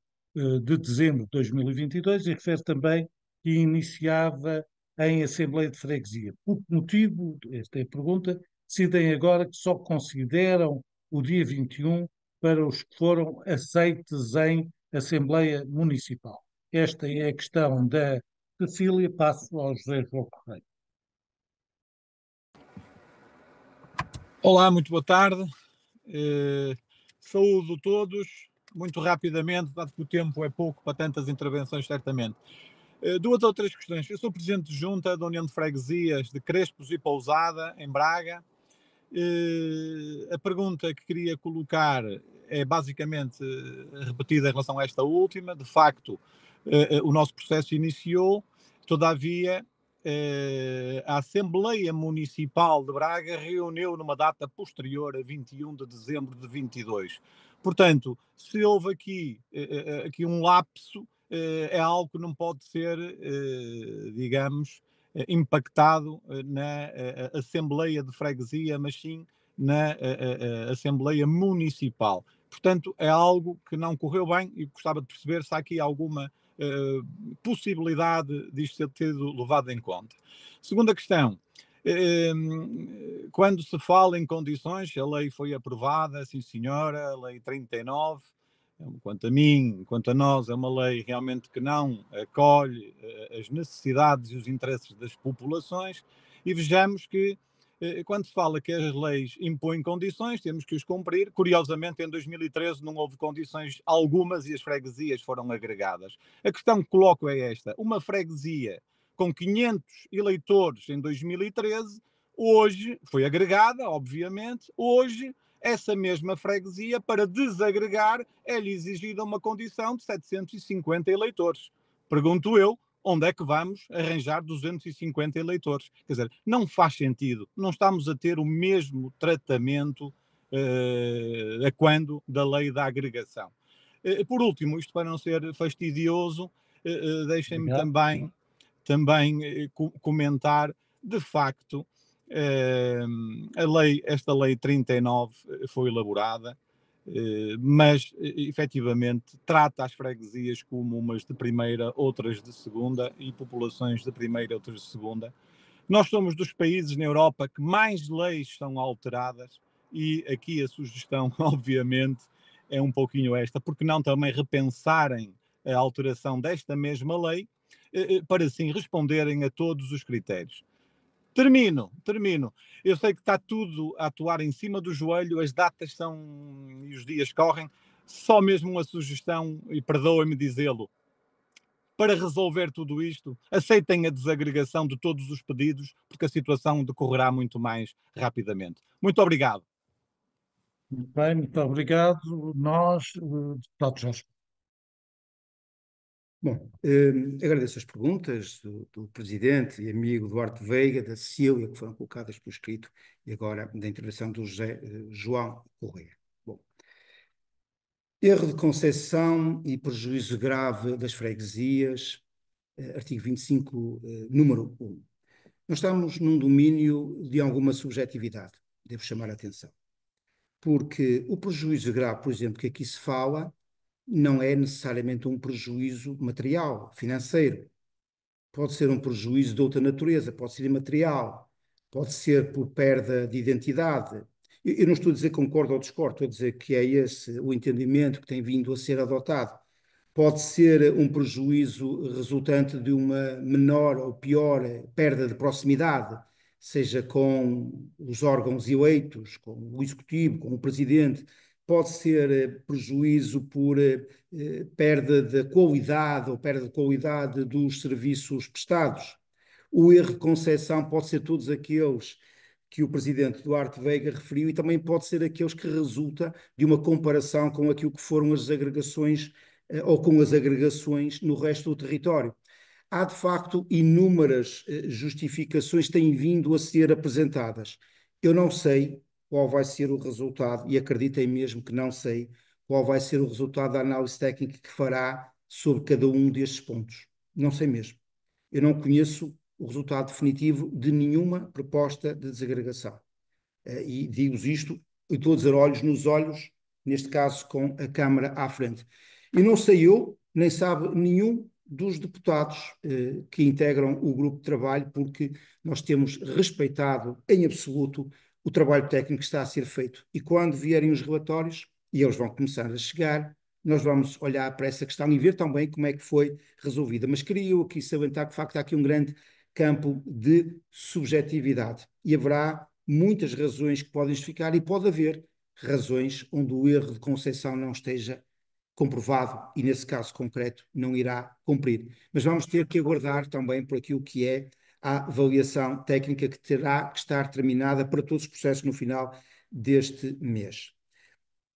de dezembro de 2022 e refere também que iniciava em Assembleia de Freguesia. Por que motivo, esta é a pergunta, decidem agora que só consideram o dia 21 para os que foram aceites em Assembleia Municipal? Esta é a questão da Cecília. Passo ao José João Correia. Olá, muito boa tarde. Saúdo todos. Muito rapidamente, dado que o tempo é pouco para tantas intervenções, certamente. Duas ou três questões. Eu sou presidente de junta da União de Freguesias de Crespos e Pousada, em Braga. A pergunta que queria colocar é basicamente repetida em relação a esta última. De facto, o nosso processo iniciou, todavia, a Assembleia Municipal de Braga reuniu numa data posterior a 21 de dezembro de 22. Portanto, se houve aqui um lapso, é algo que não pode ser, digamos, impactado na Assembleia de Freguesia, mas sim na Assembleia Municipal. Portanto, é algo que não correu bem e gostava de perceber se há aqui alguma possibilidade disto ter sido levado em conta. Segunda questão. Quando se fala em condições, a lei foi aprovada, sim senhora, a lei 39, quanto a mim, quanto a nós, é uma lei realmente que não acolhe as necessidades e os interesses das populações, e vejamos que quando se fala que as leis impõem condições, temos que os cumprir. Curiosamente, em 2013 não houve condições algumas e as freguesias foram agregadas. A questão que coloco é esta: uma freguesia com 500 eleitores em 2013, hoje foi agregada, obviamente, hoje essa mesma freguesia, para desagregar, é-lhe exigida uma condição de 750 eleitores. Pergunto eu, onde é que vamos arranjar 250 eleitores? Quer dizer, não faz sentido. Não estamos a ter o mesmo tratamento a quando da lei da agregação. Por último, isto para não ser fastidioso, deixem-me também comentar, de facto, esta lei 39 foi elaborada, mas efetivamente trata as freguesias como umas de primeira, outras de segunda, e populações de primeira, outras de segunda. Nós somos dos países na Europa que mais leis são alteradas, e aqui a sugestão, obviamente, é um pouquinho esta: porque não também repensarem a alteração desta mesma lei, para assim responderem a todos os critérios. Termino. Eu sei que está tudo a atuar em cima do joelho, as datas e os dias correm. Só mesmo uma sugestão, e perdoem-me dizê-lo: para resolver tudo isto, aceitem a desagregação de todos os pedidos, porque a situação decorrerá muito mais rapidamente. Muito obrigado. Muito bem, muito obrigado. Nós, deputado Jorge. Bom, agradeço as perguntas do Presidente e amigo Duarte Veiga, da Cecília, que foram colocadas por escrito, e agora da intervenção do José João Correia. Bom, erro de concessão e prejuízo grave das freguesias, artigo 25, número 1. Nós estamos num domínio de alguma subjetividade, devo chamar a atenção. Porque o prejuízo grave, por exemplo, que aqui se fala, não é necessariamente um prejuízo material, financeiro. Pode ser um prejuízo de outra natureza, pode ser imaterial, pode ser por perda de identidade. Eu não estou a dizer que concordo ou discordo, estou a dizer que é esse o entendimento que tem vindo a ser adotado. Pode ser um prejuízo resultante de uma menor ou pior perda de proximidade, seja com os órgãos eleitos, com o executivo, com o presidente. Pode ser prejuízo por perda de qualidade ou perda de qualidade dos serviços prestados. O erro de concessão pode ser todos aqueles que o presidente Duarte Veiga referiu e também pode ser aqueles que resulta de uma comparação com aquilo que foram as agregações ou com as agregações no resto do território. Há, de facto, inúmeras justificações que têm vindo a ser apresentadas. Eu não sei qual vai ser o resultado, e acreditem mesmo que não sei qual vai ser o resultado da análise técnica que fará sobre cada um destes pontos. Não sei mesmo. Eu não conheço o resultado definitivo de nenhuma proposta de desagregação. E digo-vos isto, e estou a dizer olhos nos olhos, neste caso com a Câmara à frente. E não sei eu, nem sabe nenhum dos deputados que integram o grupo de trabalho, porque nós temos respeitado em absoluto o trabalho técnico que está a ser feito. E quando vierem os relatórios, e eles vão começar a chegar, nós vamos olhar para essa questão e ver também como é que foi resolvida. Mas queria eu aqui salientar que, de facto, há aqui um grande campo de subjetividade. E haverá muitas razões que podem justificar e pode haver razões onde o erro de concessão não esteja comprovado e, nesse caso concreto, não irá cumprir. Mas vamos ter que aguardar também por aquilo que é a avaliação técnica que terá que estar terminada para todos os processos no final deste mês.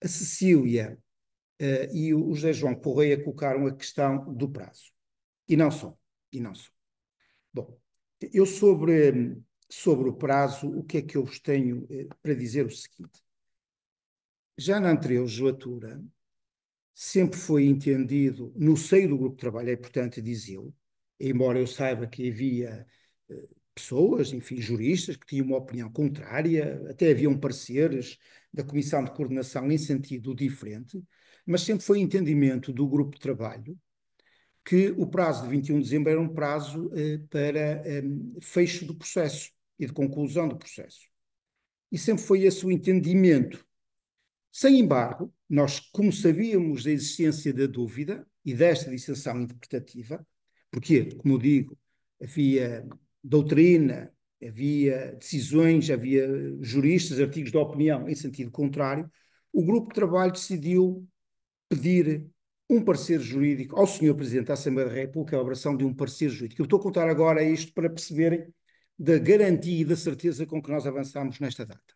A Cecília e o José João Correia colocaram a questão do prazo. E não só. Bom, eu sobre o prazo, o que é que eu vos tenho para dizer o seguinte. Já na anterior legislatura, sempre foi entendido, no seio do grupo de trabalho, é importante dizê-lo, embora eu saiba que havia pessoas, enfim, juristas, que tinham uma opinião contrária, até haviam pareceres da Comissão de Coordenação em sentido diferente, mas sempre foi entendimento do grupo de trabalho que o prazo de 21 de dezembro era um prazo para fecho do processo e de conclusão do processo. E sempre foi esse o entendimento. Sem embargo, nós, como sabíamos da existência da dúvida e desta dissensão interpretativa, porque, como eu digo, havia doutrina, havia decisões, havia juristas, artigos de opinião em sentido contrário, o grupo de trabalho decidiu pedir um parecer jurídico ao Sr. Presidente da Assembleia da República, a elaboração de um parecer jurídico. Eu estou a contar agora isto para perceberem da garantia e da certeza com que nós avançamos nesta data.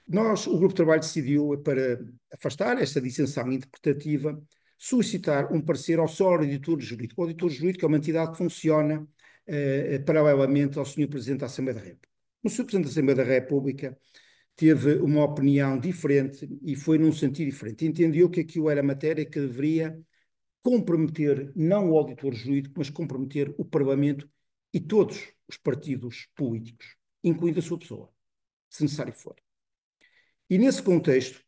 Nós, o Grupo de Trabalho decidiu, para afastar esta dissensão interpretativa, solicitar um parecer ao seu auditor jurídico. O auditor jurídico é uma entidade que funciona paralelamente ao Sr. Presidente da Assembleia da República. O Sr. Presidente da Assembleia da República teve uma opinião diferente e foi num sentido diferente. Entendeu que aquilo era matéria que deveria comprometer não o auditor jurídico, mas comprometer o Parlamento e todos os partidos políticos, incluindo a sua pessoa, se necessário for. E nesse contexto,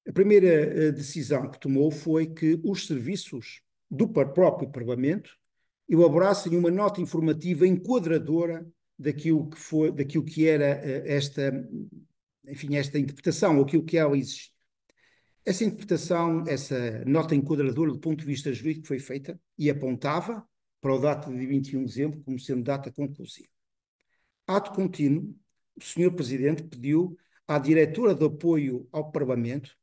a primeira decisão que tomou foi que os serviços do próprio Parlamento elaborassem uma nota informativa enquadradora daquilo que era esta interpretação, ou aquilo que ela existe. Essa interpretação, essa nota enquadradora do ponto de vista jurídico foi feita e apontava para a data de 21 de dezembro como sendo data conclusiva. Ato contínuo, o Sr. Presidente pediu à diretora de apoio ao Parlamento,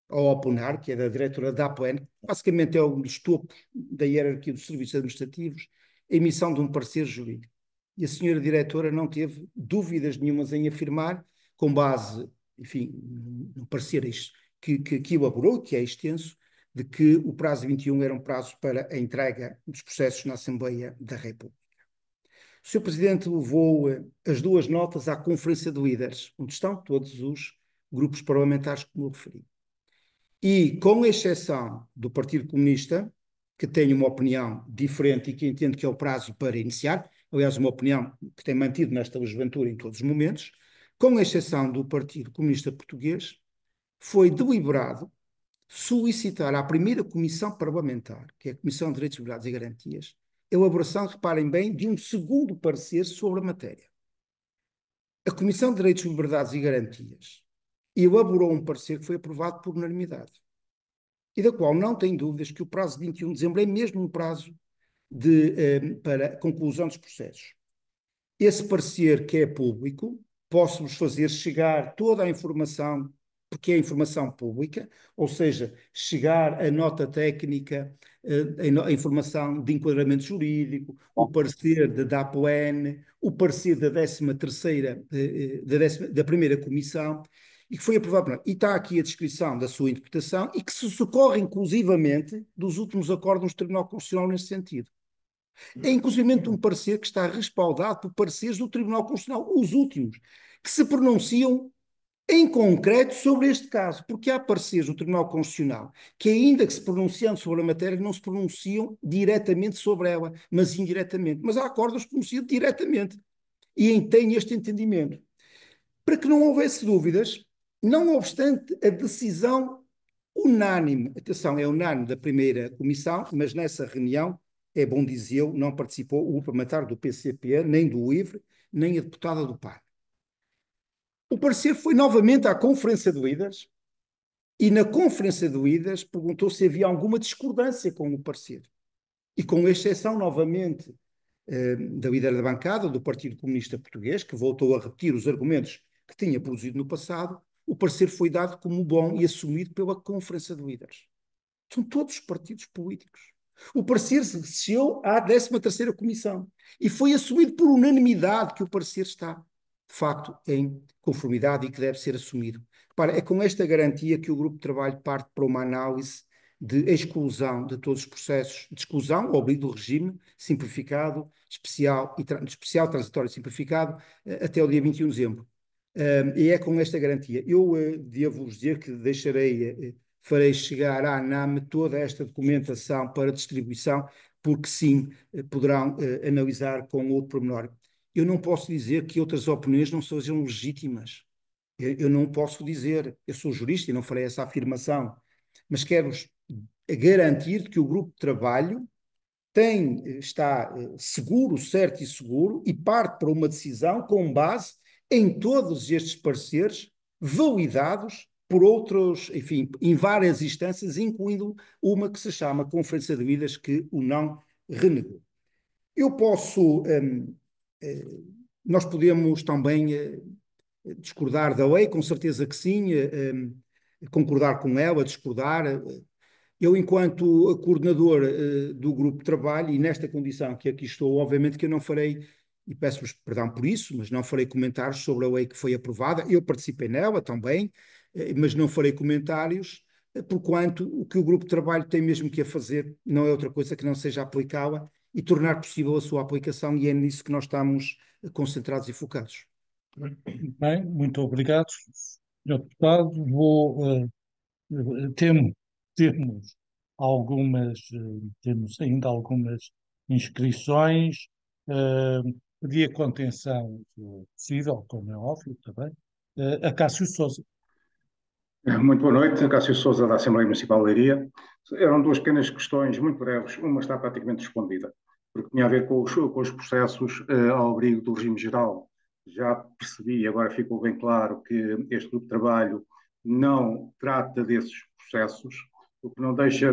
ao Aponar, que é da diretora da APON, basicamente é um dos topos da hierarquia dos serviços administrativos, a emissão de um parecer jurídico. E a senhora diretora não teve dúvidas nenhumas em afirmar, com base, enfim, no parecer que elaborou, que é extenso, de que o prazo de 21 era um prazo para a entrega dos processos na Assembleia da República. O Sr. Presidente levou as duas notas à Conferência de Líderes, onde estão todos os grupos parlamentares que me referi. E, com exceção do Partido Comunista, que tem uma opinião diferente e que entende que é o prazo para iniciar, aliás, uma opinião que tem mantido nesta legislatura em todos os momentos, com exceção do Partido Comunista Português, foi deliberado solicitar à primeira comissão parlamentar, que é a Comissão de Direitos, Liberdades e Garantias, a elaboração, reparem bem, de um segundo parecer sobre a matéria. A Comissão de Direitos, Liberdades e Garantias elaborou um parecer que foi aprovado por unanimidade e da qual não tem dúvidas que o prazo de 21 de dezembro é mesmo um prazo para a conclusão dos processos. Esse parecer, que é público, posso-vos fazer chegar toda a informação, porque é informação pública, ou seja, chegar a nota técnica, a informação de enquadramento jurídico, o parecer da DAPON, o parecer da 13ª, da primeira comissão, e que foi aprovado. E está aqui a descrição da sua interpretação e que se socorre inclusivamente dos últimos acordos do Tribunal Constitucional nesse sentido. É inclusivamente um parecer que está respaldado por pareceres do Tribunal Constitucional, os últimos, que se pronunciam em concreto sobre este caso, porque há pareceres do Tribunal Constitucional que, ainda que se pronunciando sobre a matéria, não se pronunciam diretamente sobre ela, mas indiretamente. Mas há acordos que se pronunciam diretamente e têm este entendimento. Para que não houvesse dúvidas, não obstante a decisão unânime, atenção, é unânime da primeira comissão, mas nessa reunião, é bom dizer, não participou o parlamentar do PCP, nem do LIVRE, nem a deputada do PAN. O parecer foi novamente à Conferência de Líderes e na Conferência de Líderes perguntou se havia alguma discordância com o parecer. E com exceção, novamente, da líder da bancada do Partido Comunista Português, que voltou a repetir os argumentos que tinha produzido no passado, o parecer foi dado como bom e assumido pela Conferência de Líderes. São todos os partidos políticos. O parecer chegou à 13ª Comissão e foi assumido por unanimidade que o parecer está, de facto, em conformidade e que deve ser assumido. Repara, é com esta garantia que o grupo de trabalho parte para uma análise de exclusão de todos os processos, de exclusão ao abrigo do regime simplificado, especial, transitório e simplificado, até o dia 21 de dezembro. E é com esta garantia. Eu devo-vos dizer que farei chegar à ANAM toda esta documentação para distribuição, porque sim, poderão analisar com outro pormenor. Eu não posso dizer que outras opiniões não sejam legítimas. Eu não posso dizer, eu sou jurista e não farei essa afirmação, mas quero-vos garantir que o grupo de trabalho está seguro, certo e seguro, e parte para uma decisão com base em todos estes pareceres validados por outros, enfim, em várias instâncias, incluindo uma que se chama Conferência de Líderes, que o não renegou. Eu posso, nós podemos também discordar da lei, com certeza que sim, concordar com ela, discordar. Eu, enquanto coordenador do grupo de trabalho, e nesta condição que aqui estou, obviamente que eu não farei, e peço-vos perdão por isso, mas não farei comentários sobre a lei que foi aprovada. Eu participei nela também, mas não farei comentários, porquanto o que o grupo de trabalho tem mesmo que a fazer não é outra coisa que não seja aplicá-la e tornar possível a sua aplicação, e é nisso que nós estamos concentrados e focados. Bem, muito obrigado, Sr. Deputado. Temos ainda algumas inscrições. Pedi a contenção possível, como é óbvio também, a Cássio Sousa. Muito boa noite, Cássio Sousa, da Assembleia Municipal de Leiria. Eram duas pequenas questões muito breves, uma está praticamente respondida, porque tinha a ver com os processos ao abrigo do regime geral. Já percebi, agora ficou bem claro, que este grupo de trabalho não trata desses processos, o que não deixa...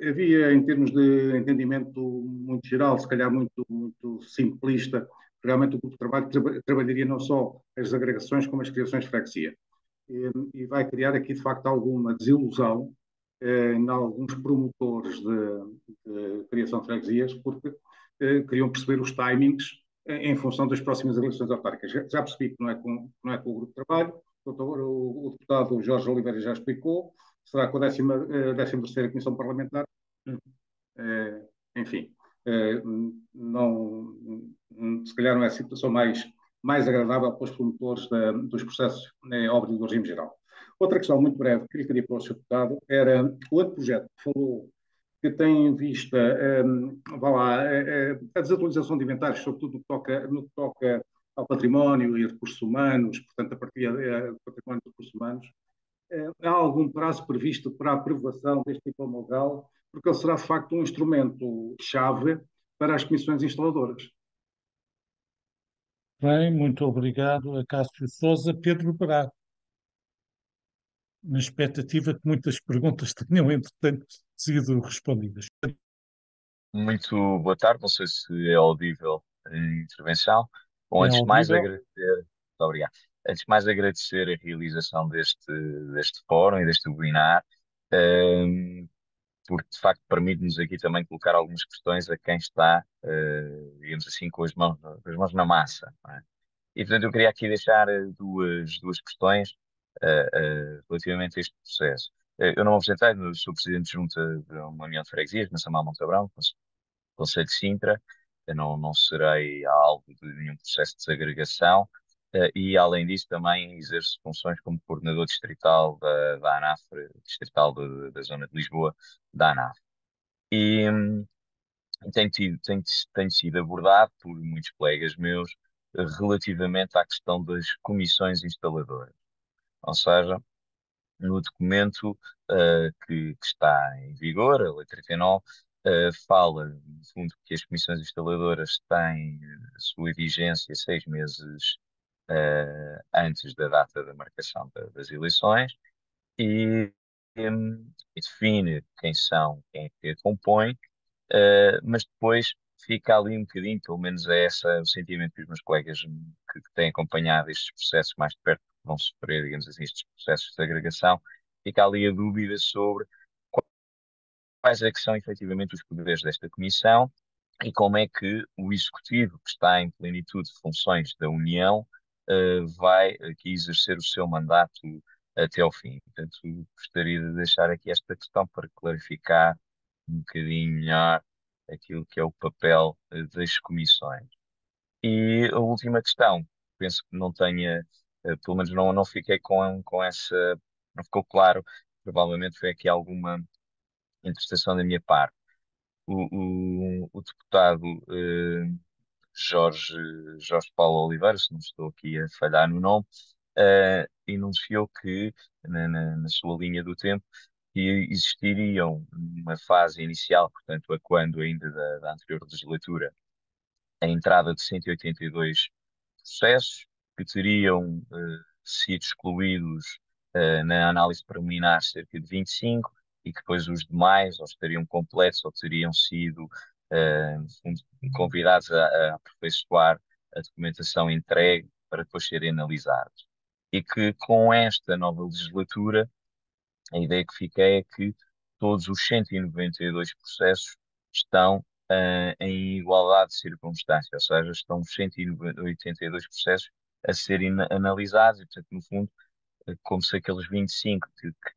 havia, em termos de entendimento muito geral, se calhar muito simplista, realmente o grupo de trabalho trabalharia não só as agregações, como as criações de freguesia. e vai criar aqui, de facto, alguma desilusão em alguns promotores de criação de freguesias, porque queriam perceber os timings em função das próximas eleições autárquicas. Já percebi que não é com o grupo de trabalho, o deputado Jorge Oliveira já explicou, será com a 13ª Comissão Parlamentar. Enfim, não, se calhar não é a situação mais agradável para os promotores dos processos óbvio do regime geral. Outra questão muito breve que lhe queria para o Sr. Deputado era o outro projeto que falou que tem em vista a desatualização de inventários, sobretudo no que toca ao património e recursos humanos, portanto, a partir do património e recursos humanos. Há algum prazo previsto para a aprovação deste diploma legal? Porque ele será, de facto, um instrumento-chave para as comissões instaladoras. Bem, muito obrigado a Cássio Sousa. Pedro Braga, na expectativa que muitas perguntas tenham, entretanto, sido respondidas. Muito boa tarde, não sei se é audível a intervenção. Bom, É antes de mais audível? agradecer, muito obrigado. Antes de mais agradecer a realização deste fórum e deste webinar, porque de facto permite-nos aqui também colocar algumas questões a quem está, digamos assim, com as mãos na massa, não é? E portanto eu queria aqui deixar duas questões relativamente a este processo. Eu não me apresentei, sou presidente de junta de uma união de freguesias, na Samar Montabrão, Conselho de Sintra. Eu não serei alvo de nenhum processo de desagregação, e, além disso, também exerço funções como coordenador distrital da ANAF, distrital da zona de Lisboa, da ANAF. E tenho sido abordado por muitos colegas meus relativamente à questão das comissões instaladoras. Ou seja, no documento que está em vigor, a Lei 39, fala, no fundo, que as comissões instaladoras têm a sua vigência 6 meses antes da data da marcação das eleições e, e define quem é que a compõe, mas depois fica ali um bocadinho, pelo menos é esse o sentimento que os meus colegas que têm acompanhado estes processos mais de perto, que vão sofrer, digamos assim, estes processos de agregação, fica ali a dúvida sobre quais é que são efetivamente os poderes desta comissão e como é que o Executivo, que está em plenitude de funções da União, vai aqui exercer o seu mandato até ao fim. Portanto, gostaria de deixar aqui esta questão para clarificar um bocadinho melhor aquilo que é o papel das comissões. E a última questão, penso que não tenha, pelo menos não fiquei com essa, não ficou claro, provavelmente foi aqui alguma interpretação da minha parte. O deputado Jorge, Jorge Paulo Oliveira, se não estou aqui a falhar no nome, enunciou que, na sua linha do tempo, que existiriam uma fase inicial, portanto, a quando ainda da anterior legislatura, a entrada de 182 processos que teriam sido excluídos na análise preliminar cerca de 25 e que depois os demais ou estariam completos ou teriam sido no fundo, convidados a aperfeiçoar a documentação entregue para depois serem analisados. E que com esta nova legislatura, a ideia que fiquei é que todos os 192 processos estão em igualdade de circunstância, ou seja, estão os 182 processos a serem analisados e, portanto, no fundo, como se aqueles 25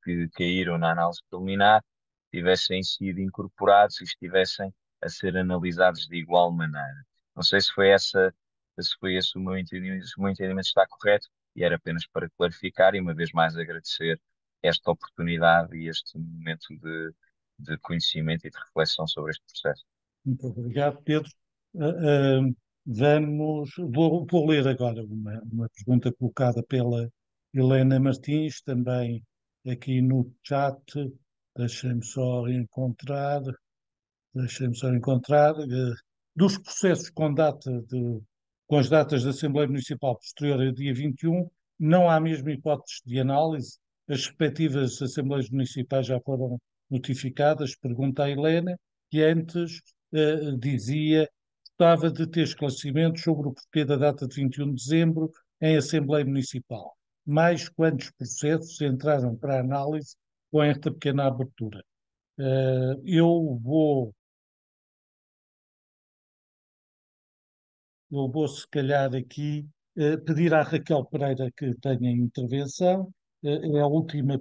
que caíram na análise preliminar tivessem sido incorporados e estivessem a ser analisados de igual maneira. Não sei se foi esse se o meu entendimento está correto, e era apenas para clarificar e uma vez mais agradecer esta oportunidade e este momento de conhecimento e de reflexão sobre este processo. Muito obrigado, Pedro. Vou ler agora uma pergunta colocada pela Helena Martins, também aqui no chat. Deixem-me só encontrar. Dos processos com as datas da Assembleia Municipal posterior ao dia 21, não há mesmo hipóteses de análise. As respectivas Assembleias Municipais já foram notificadas, pergunta a Helena, que antes dizia que gostava de ter esclarecimentos sobre o porquê da data de 21 de dezembro em Assembleia Municipal. mais quantos processos entraram para análise com esta pequena abertura. Eu vou se calhar aqui pedir à Raquel Pereira que tenha intervenção. É a última,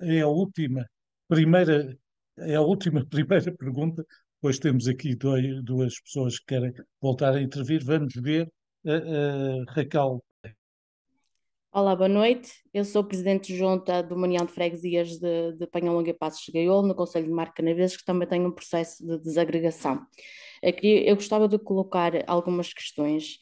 é a última primeira, é a última primeira pergunta. Depois temos aqui duas pessoas que querem voltar a intervir. Vamos ver. Raquel. Olá, boa noite. Eu sou presidente junta do União de Freguesias de Panhalonga e Passos de Gaiolo, no Conselho de Marca Canaveses, que também tem um processo de desagregação. Eu gostava de colocar algumas questões.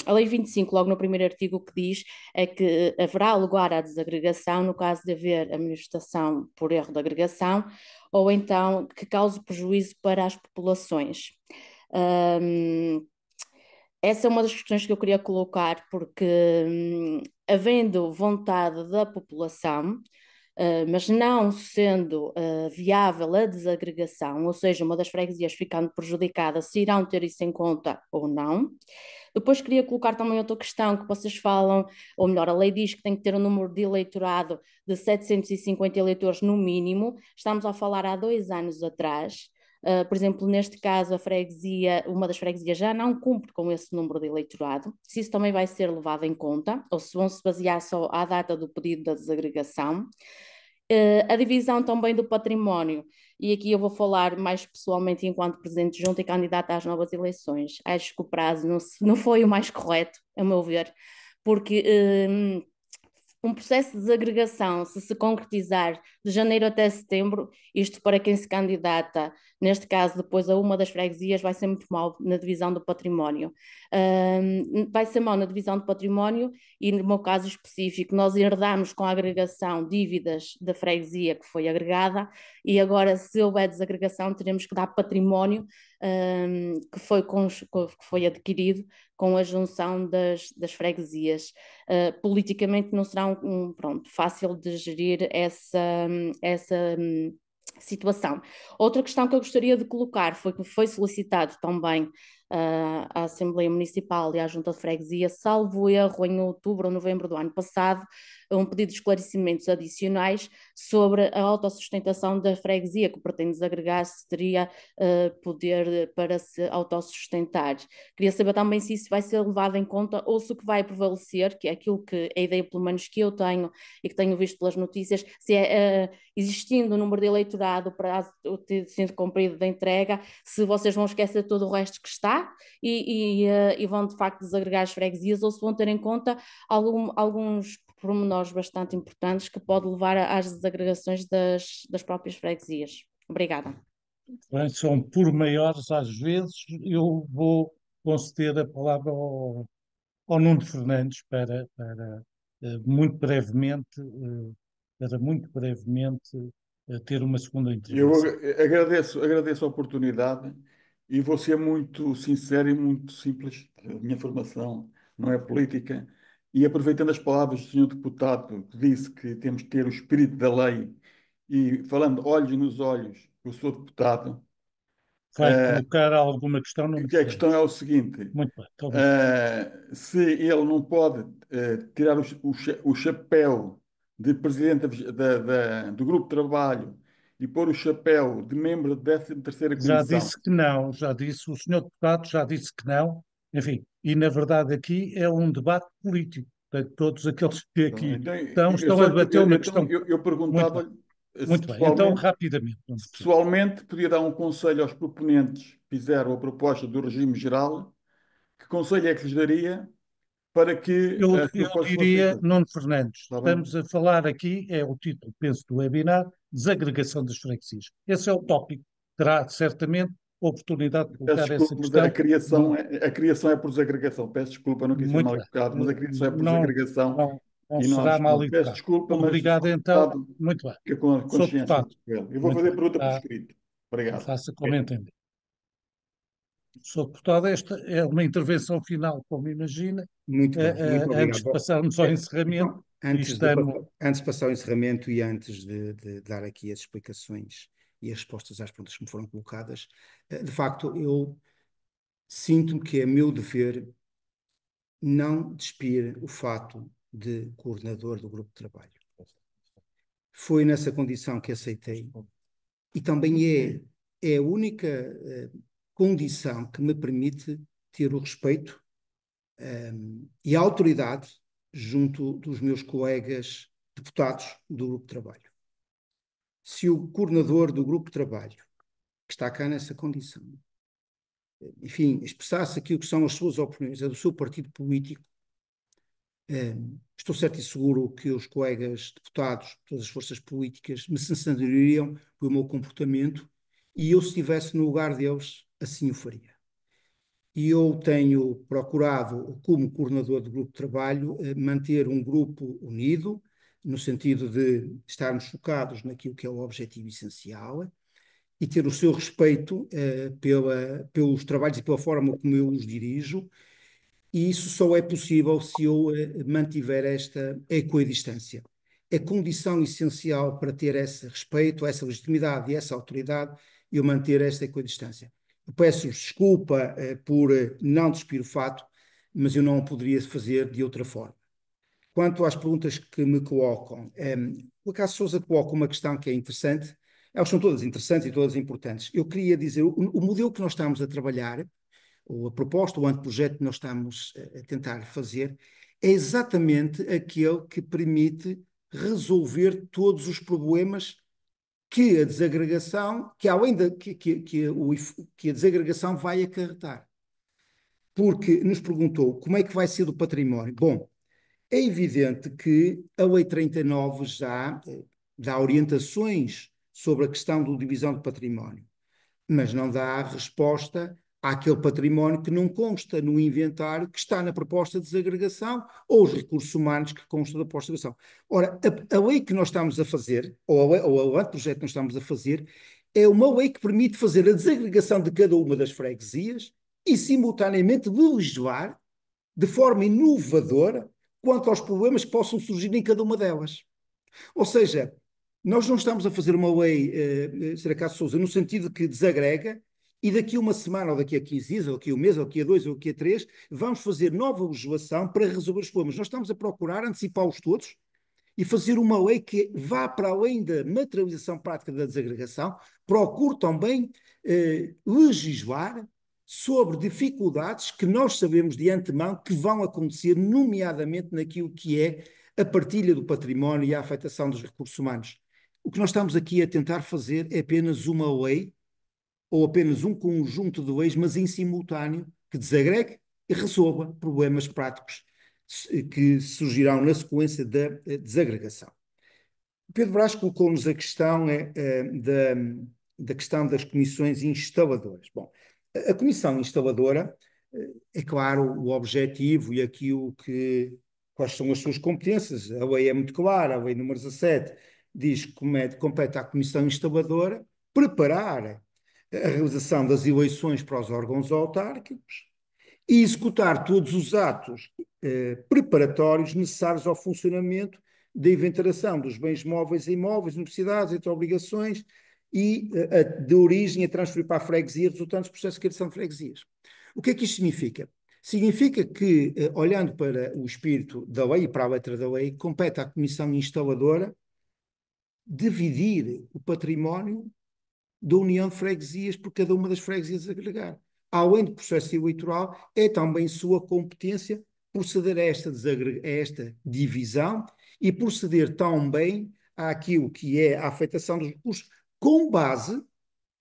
A Lei 25, logo no primeiro artigo, o que diz é que haverá lugar à desagregação no caso de haver a manifestação por erro de agregação ou então que cause prejuízo para as populações. Essa é uma das questões que eu queria colocar, porque havendo vontade da população, mas não sendo viável a desagregação, ou seja, uma das freguesias ficando prejudicada, se irão ter isso em conta ou não. Depois queria colocar também outra questão que vocês falam, ou melhor, a lei diz que tem que ter um número de eleitorado de 750 eleitores no mínimo. Estamos a falar há 2 anos atrás. Por exemplo, neste caso, a freguesia, uma das freguesias já não cumpre com esse número de eleitorado, se isso também vai ser levado em conta, ou se vão se basear só à data do pedido da desagregação. A divisão também do património, e aqui eu vou falar mais pessoalmente enquanto presidente de junta e candidata às novas eleições. Acho que o prazo não foi o mais correto, a meu ver, porque um processo de desagregação, se concretizar de janeiro até setembro, isto para quem se candidata, neste caso depois a uma das freguesias, vai ser muito mau na divisão do património. Vai ser mau na divisão do património e no meu caso específico, nós herdamos com a agregação dívidas da freguesia que foi agregada e agora se houver desagregação teremos que dar património que foi adquirido com a junção das freguesias. Politicamente não será fácil de gerir essa situação. Outra questão que eu gostaria de colocar foi que foi solicitado também à Assembleia Municipal e à Junta de Freguesia, salvo erro, em outubro ou novembro do ano passado, um pedido de esclarecimentos adicionais sobre a autossustentação da freguesia, que pretende desagregar se teria poder para se autossustentar. Queria saber também se isso vai ser levado em conta ou se o que vai prevalecer, que é aquilo que a ideia pelo menos que eu tenho e que tenho visto pelas notícias, se é existindo o número de eleitorado, o prazo ter sido cumprido da entrega, se vocês vão esquecer todo o resto que está e vão de facto desagregar as freguesias ou se vão ter em conta alguns pormenores bastante importantes que pode levar às desagregações das próprias freguesias. Obrigada. Bem, são por maiores às vezes. Eu vou conceder a palavra ao Nuno Fernandes para muito brevemente, ter uma segunda Eu intervenção. agradeço a oportunidade e vou ser muito sincero e muito simples. A minha formação não é política. E aproveitando as palavras do senhor deputado que disse que temos que ter o espírito da lei e falando olhos nos olhos, eu sou deputado, Vai colocar alguma questão, Nuno que a questão é Fernandes? o seguinte: Muito bem, muito obrigado. se ele não pode tirar o chapéu de presidente do grupo de trabalho e pôr o chapéu de membro da 13ª Já Comissão. disse que não, o senhor deputado já disse que não, enfim, e na verdade aqui é um debate político, portanto, todos aqueles que aqui Então, estão a debater uma questão. eu Muito bem, perguntava muito bem, então rapidamente. se pessoalmente podia dar um conselho aos proponentes que fizeram a proposta do regime geral, que conselho é que lhes daria para que Eu as propostas fossem diria, feitas? Nuno Fernandes, Está bem? estamos a falar aqui, é o título, penso, do webinar, desagregação das freguesias. Esse é o tópico. Terá certamente oportunidade de Peço colocar essa desculpa, mas questão. a criação é por desagregação. Peço desculpa, não quis ser Muito mal bem. educado, mas a criação é por Não, desagregação não e será nós, mal peço educado. desculpa, mas Obrigado, sou então. deputado, Muito bem. fica com a Sou consciência deputado. tranquila. Eu vou Muito fazer bem. pergunta por escrito. Obrigado. Faça como entender. Sou deputado, esta é uma intervenção final, como imagina. Muito bem, muito Antes obrigado. de passarmos ao encerramento, Antes de passar ao encerramento e antes de dar aqui as explicações e as respostas às perguntas que me foram colocadas, de facto, eu sinto que é meu dever não despir o fato de coordenador do grupo de trabalho. Foi nessa condição que aceitei. E também é a única condição que me permite ter o respeito e a autoridade junto dos meus colegas deputados do grupo de trabalho. Se o coordenador do grupo de trabalho, que está cá nessa condição, enfim, expressasse aquilo que são as suas opiniões, a do seu partido político, estou certo e seguro que os colegas deputados, todas as forças políticas, me censurariam pelo meu comportamento e eu, se estivesse no lugar deles, assim o faria. E eu tenho procurado, como coordenador do grupo de trabalho, manter um grupo unido, no sentido de estarmos focados naquilo que é o objetivo essencial e ter o seu respeito pelos trabalhos e pela forma como eu os dirijo. E isso só é possível se eu mantiver esta equidistância. É condição essencial para ter esse respeito, essa legitimidade e essa autoridade, eu manter esta equidistância. Eu peço desculpa por não despir o fato, mas eu não o poderia fazer de outra forma. Quanto às perguntas que me colocam, o Cássio Sousa coloca uma questão que é interessante, elas são todas interessantes e todas importantes. Eu queria dizer, o modelo que nós estamos a trabalhar, ou a proposta, o anteprojeto que nós estamos a tentar fazer, é exatamente aquele que permite resolver todos os problemas que a desagregação, que além da que a desagregação vai acarretar. Porque nos perguntou como é que vai ser do património. Bom, é evidente que a Lei 39 já dá orientações sobre a questão da divisão do património, mas não dá resposta àquele património que não consta no inventário que está na proposta de desagregação ou os recursos humanos que constam da proposta de desagregação. Ora, a lei que nós estamos a fazer, ou o anteprojeto que nós estamos a fazer, é uma lei que permite fazer a desagregação de cada uma das freguesias e, simultaneamente, legislar de forma inovadora quanto aos problemas que possam surgir em cada uma delas. Ou seja, nós não estamos a fazer uma lei, Sra. Cássio Sousa, no sentido que desagrega e daqui a uma semana, ou daqui a 15 dias, ou daqui a um mês, ou daqui a 2, ou daqui a 3, vamos fazer nova legislação para resolver os problemas. Nós estamos a procurar antecipá-los todos e fazer uma lei que vá para além da materialização prática da desagregação, procure também legislar sobre dificuldades que nós sabemos de antemão que vão acontecer, nomeadamente naquilo que é a partilha do património e a afetação dos recursos humanos. O que nós estamos aqui a tentar fazer é apenas uma lei, ou apenas um conjunto de leis, mas em simultâneo, que desagregue e resolva problemas práticos que surgirão na sequência da desagregação. Pedro Brás colocou-nos a questão da questão das comissões instaladoras. Bom, a comissão instaladora, é claro, o objetivo e aquilo que, quais são as suas competências. A lei é muito clara, a lei número 17 diz que compete à comissão instaladora preparar a realização das eleições para os órgãos autárquicos e executar todos os atos preparatórios necessários ao funcionamento da inventariação dos bens móveis e imóveis, necessidades, entre obrigações e de origem a transferir para a freguesia resultantes do processo de criação de freguesias. O que é que isto significa? Significa que, olhando para o espírito da lei e para a letra da lei, compete à comissão instaladora dividir o património da união de freguesias por cada uma das freguesias a agregar. Além do processo eleitoral, é também sua competência proceder a esta divisão e proceder também àquilo que é a afetação dos recursos com base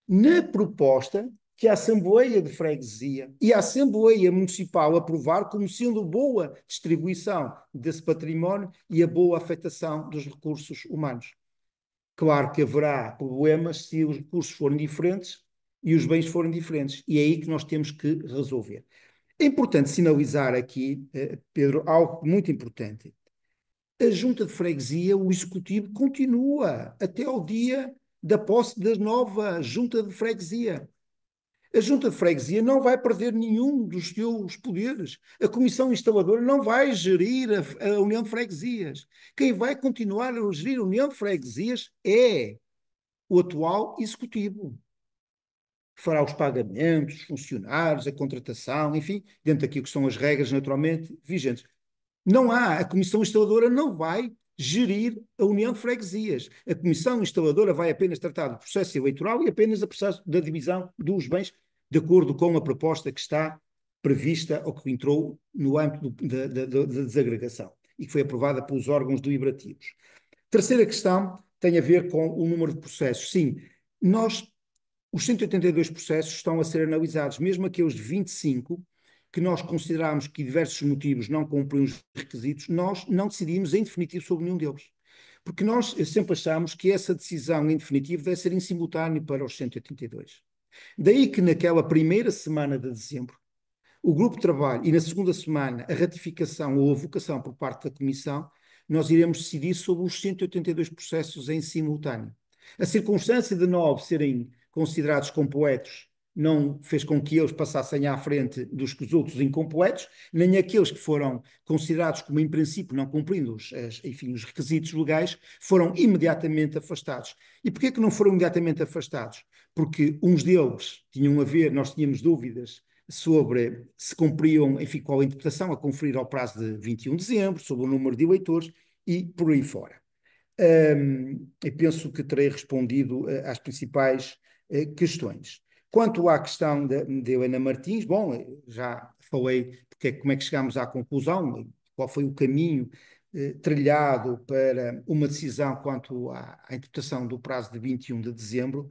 na proposta que a Assembleia de Freguesia e a Assembleia Municipal aprovar como sendo boa distribuição desse património e a boa afetação dos recursos humanos. Claro que haverá problemas se os recursos forem diferentes e os bens forem diferentes, e é aí que nós temos que resolver. É importante sinalizar aqui, Pedro, algo muito importante. A Junta de Freguesia, o Executivo, continua até ao dia da posse da nova Junta de Freguesia. A Junta de Freguesia não vai perder nenhum dos seus poderes. A Comissão Instaladora não vai gerir a União de Freguesias. Quem vai continuar a gerir a União de Freguesias é o atual Executivo. fará os pagamentos, os funcionários, a contratação, enfim, dentro daquilo que são as regras naturalmente vigentes. Não há, a Comissão Instaladora não vai gerir a União de Freguesias. A Comissão Instaladora vai apenas tratar do processo eleitoral e apenas do processo da divisão dos bens, de acordo com a proposta que está prevista ou que entrou no âmbito da desagregação e que foi aprovada pelos órgãos deliberativos. Terceira questão tem a ver com o número de processos. Sim, os 182 processos estão a ser analisados, mesmo aqueles de 25, que nós consideramos que diversos motivos não cumprem os requisitos, nós não decidimos em definitivo sobre nenhum deles. Porque nós sempre achamos que essa decisão em definitivo deve ser em simultâneo para os 182. Daí que naquela primeira semana de dezembro, o grupo de trabalho e na segunda semana a ratificação ou a vocação por parte da Comissão, nós iremos decidir sobre os 182 processos em simultâneo. A circunstância de 9 serem considerados completos não fez com que eles passassem à frente dos outros incompletos, nem aqueles que foram considerados como em princípio não cumprindo os requisitos legais, foram imediatamente afastados. E porquê que não foram imediatamente afastados? Porque uns deles tinham a ver, nós tínhamos dúvidas sobre se cumpriam, enfim, qual a interpretação a conferir ao prazo de 21 de dezembro, sobre o número de eleitores e por aí fora. Eu penso que terei respondido às principais questões. Quanto à questão de Helena Martins, bom, já falei como é que chegámos à conclusão, qual foi o caminho trilhado para uma decisão quanto à interpretação do prazo de 21 de dezembro,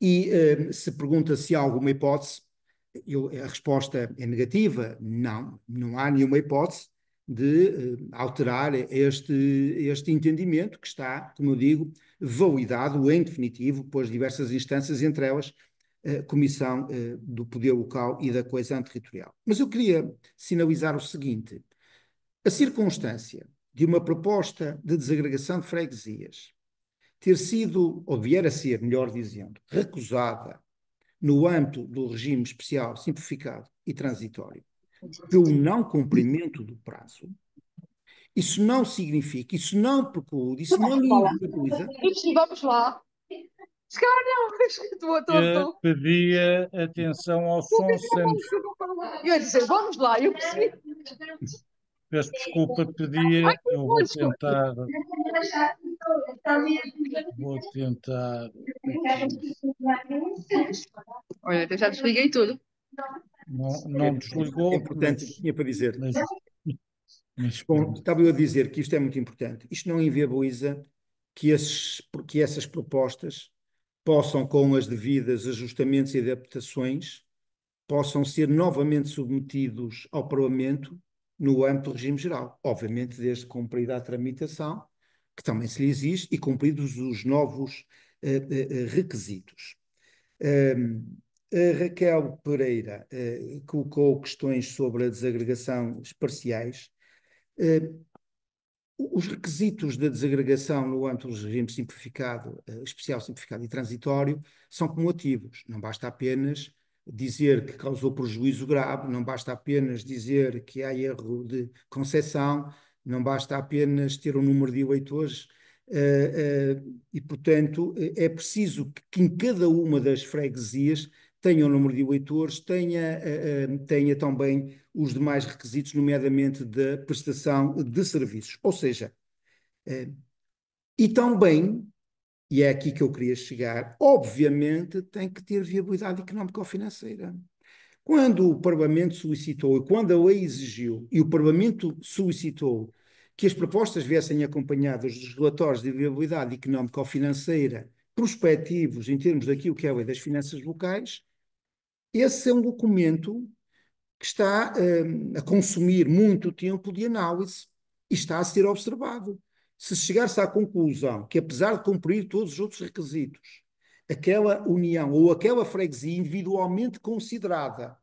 e se pergunta se há alguma hipótese, a resposta é negativa. Não há nenhuma hipótese de alterar este entendimento que está, como eu digo, validado em definitivo pelas diversas instâncias, entre elas a Comissão do Poder Local e da Coesão Territorial. Mas eu queria sinalizar o seguinte: a circunstância de uma proposta de desagregação de freguesias ter sido, ou vier a ser, melhor dizendo, recusada no âmbito do regime especial simplificado e transitório pelo não cumprimento do prazo, isso não significa, isso não preclude, isso não inviabiliza. Vamos lá. Se calhar não, Eu pedia atenção ao som sempre. Eu ia dizer, vamos lá, eu percebi. Peço desculpa, pedia, eu vou tentar. Olha, eu já desliguei tudo. Não desligou. É importante, tinha para dizer. Mas bom, estava eu a dizer que isto é muito importante. Isto não inviabiliza que essas propostas possam, com as devidas ajustamentos e adaptações, possam ser novamente submetidos ao Parlamento no âmbito do regime geral. Obviamente, desde cumprida a tramitação, que também se lhe exige, e cumpridos os novos requisitos. A Raquel Pereira colocou questões sobre a desagregação parciais. Os requisitos da desagregação no âmbito do regime simplificado, especial simplificado e transitório são cumulativos. Não basta apenas dizer que causou prejuízo grave, não basta apenas dizer que há erro de concessão, não basta apenas ter um número de eleitores e, portanto, é preciso que em cada uma das freguesias tenha o número de eleitores, tenha também os demais requisitos, nomeadamente da prestação de serviços. Ou seja, e também, e é aqui que eu queria chegar, obviamente tem que ter viabilidade económica ou financeira. Quando o Parlamento solicitou, e quando a lei exigiu, e o Parlamento solicitou que as propostas viessem acompanhadas dos relatórios de viabilidade económica ou financeira prospectivos em termos daquilo que é a lei das finanças locais, esse é um documento que está a consumir muito tempo de análise e está a ser observado. Se chegar-se à conclusão que, apesar de cumprir todos os outros requisitos, aquela união ou aquela freguesia individualmente considerada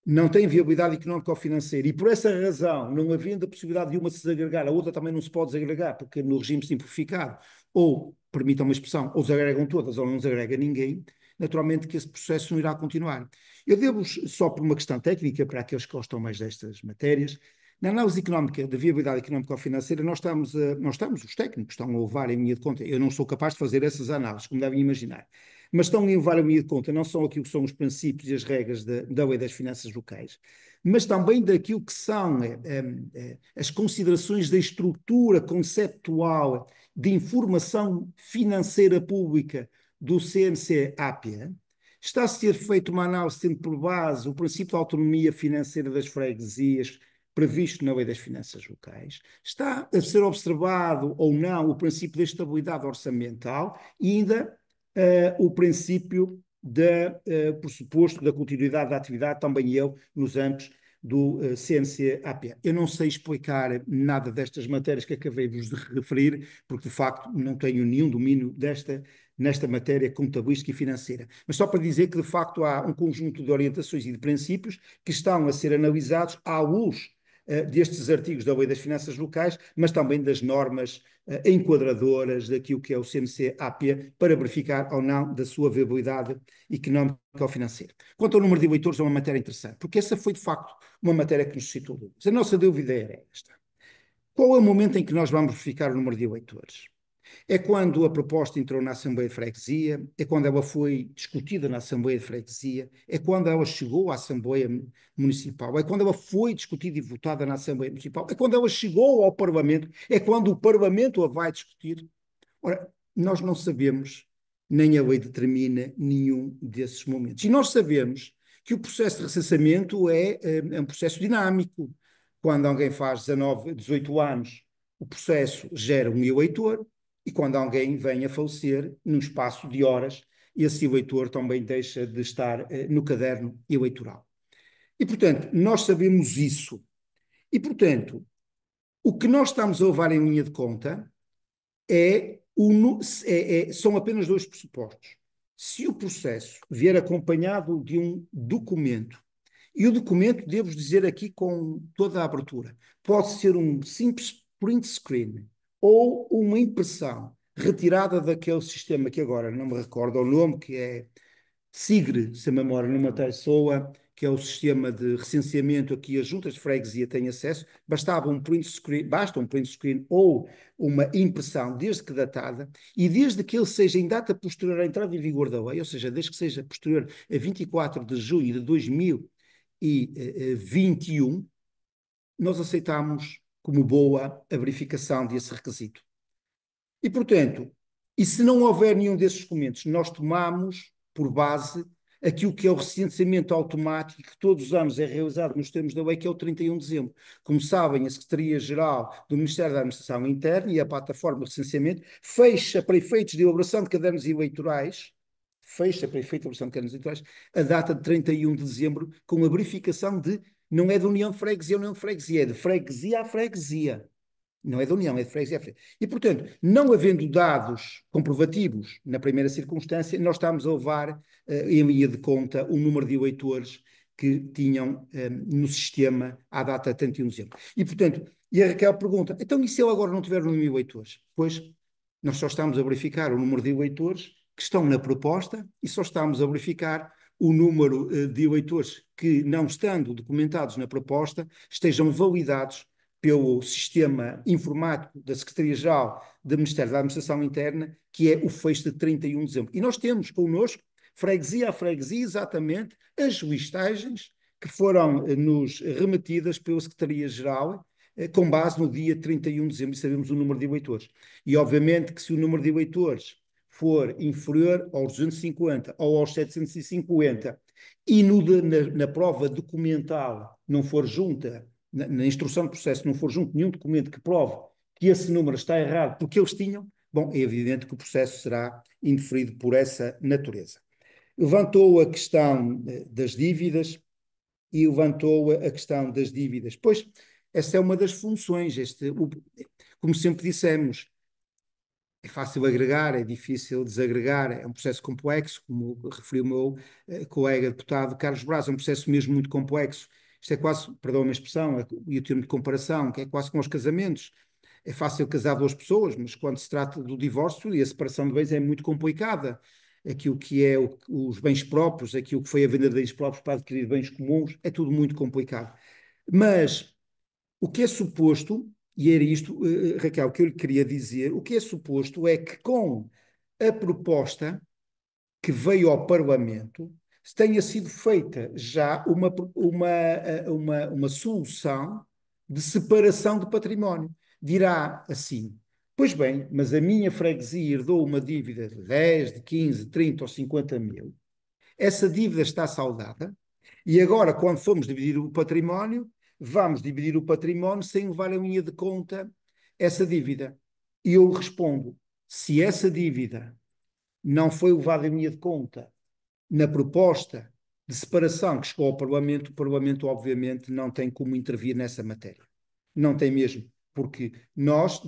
não tem viabilidade económica ou financeira e, por essa razão, não havendo a possibilidade de uma se desagregar, a outra também não se pode desagregar, porque no regime simplificado, ou, permitam uma expressão, ou desagregam todas ou não desagrega ninguém, naturalmente que esse processo não irá continuar. Eu devo, só por uma questão técnica, para aqueles que gostam mais destas matérias, na análise económica, da viabilidade económica ou financeira, nós estamos, os técnicos estão a levar em linha de conta. Eu não sou capaz de fazer essas análises, como devem imaginar. mas estão em levar a linha de conta não só aquilo que são os princípios e as regras da Lei das Finanças Locais, mas também daquilo que são as considerações da estrutura conceptual de informação financeira pública do CNC-APA. Está a ser feita uma análise tendo por base o princípio de autonomia financeira das freguesias, previsto na Lei das Finanças Locais. Está a ser observado ou não o princípio da estabilidade orçamental e ainda o princípio pressuposto da continuidade da atividade, também ele, nos âmbitos do CNC-APA. Eu não sei explicar nada destas matérias que acabei-vos de referir, porque de facto não tenho nenhum domínio nesta matéria contabilística e financeira. Mas só para dizer que de facto há um conjunto de orientações e de princípios que estão a ser analisados à luz destes artigos da Lei das Finanças Locais, mas também das normas enquadradoras daquilo que é o CNC-APA para verificar ou não da sua viabilidade económica ou financeira. Quanto ao número de eleitores, é uma matéria interessante, porque essa foi de facto uma matéria que nos suscitou dúvidas. A nossa dúvida era esta: qual é o momento em que nós vamos verificar o número de eleitores? É quando a proposta entrou na Assembleia de Freguesia, é quando ela foi discutida na Assembleia de Freguesia, é quando ela chegou à Assembleia Municipal, é quando ela foi discutida e votada na Assembleia Municipal, é quando ela chegou ao Parlamento, é quando o Parlamento a vai discutir. Ora, nós não sabemos, nem a lei determina nenhum desses momentos. E nós sabemos que o processo de recenseamento é um processo dinâmico. Quando alguém faz 19, 18 anos, o processo gera um eleitor, e quando alguém vem a falecer, num espaço de horas, esse eleitor também deixa de estar no caderno eleitoral. E, portanto, nós sabemos isso. E, portanto, o que nós estamos a levar em linha de conta são apenas dois pressupostos. Se o processo vier acompanhado de um documento, e o documento, devo dizer aqui com toda a abertura, pode ser um simples print screen ou uma impressão retirada daquele sistema que agora não me recordo o nome, que é SIGRE, se a memória não me atraiçoa, que é o sistema de recenseamento a que as juntas de freguesia têm acesso. Basta um print screen ou uma impressão, desde que datada, e desde que ele seja em data posterior à entrada em vigor da lei, ou seja, desde que seja posterior a 24 de junho de 2021, nós aceitamos como boa a verificação desse requisito. E, portanto, se não houver nenhum desses documentos, nós tomamos por base aquilo que é o recenseamento automático que todos os anos é realizado nos termos da lei, que é o 31 de dezembro. Como sabem, a Secretaria-Geral do Ministério da Administração Interna e a plataforma de recenseamento fecha para efeitos de elaboração de cadernos eleitorais, a data de 31 de dezembro, com a verificação não é de união de freguesia ou união de freguesia, é de freguesia a freguesia. Não é da União, é de freguesia a freguesia. E, portanto, não havendo dados comprovativos na primeira circunstância, nós estamos a levar em linha de conta o número de eleitores que tinham no sistema à data de 31 de dezembro. E, portanto, a Raquel pergunta, então e se ele agora não tiver 1.000 eleitores? Pois, nós só estamos a verificar o número de eleitores que estão na proposta e só estamos a verificar o número de eleitores que, não estando documentados na proposta, estejam validados pelo sistema informático da Secretaria-Geral do Ministério da Administração Interna, que é o fecho de 31 de dezembro. E nós temos connosco, freguesia a freguesia, exatamente as listagens que foram nos remetidas pela Secretaria-Geral com base no dia 31 de dezembro, e sabemos o número de eleitores. E obviamente que se o número de eleitores for inferior aos 250 ou aos 750 e na prova documental não for junta, na instrução de processo não for junto nenhum documento que prove que esse número está errado porque eles tinham, bom, é evidente que o processo será indeferido por essa natureza. Levantou a questão das dívidas e levantou a questão das dívidas. Pois, essa é uma das funções, como sempre dissemos, é fácil agregar, é difícil desagregar, é um processo complexo, como referiu o meu colega deputado Carlos Braz, é um processo mesmo muito complexo. Isto é quase, perdão a expressão, e o termo de comparação, que é quase como os casamentos. É fácil casar duas pessoas, mas quando se trata do divórcio e a separação de bens é muito complicada. Aquilo que é os bens próprios, aquilo que foi a venda de bens próprios para adquirir bens comuns, é tudo muito complicado. Mas o que é suposto, e era isto, Raquel, que eu lhe queria dizer, o que é suposto é que com a proposta que veio ao Parlamento tenha sido feita já uma solução de separação de património. Dirá assim: pois bem, mas a minha freguesia herdou uma dívida de 10, de 15, 30 ou 50 mil. Essa dívida está saldada e agora, quando formos dividir o património, vamos dividir o património sem levar em linha de conta essa dívida. E eu respondo: se essa dívida não foi levada em linha de conta na proposta de separação que chegou ao Parlamento, o Parlamento obviamente não tem como intervir nessa matéria. Não tem mesmo, porque nós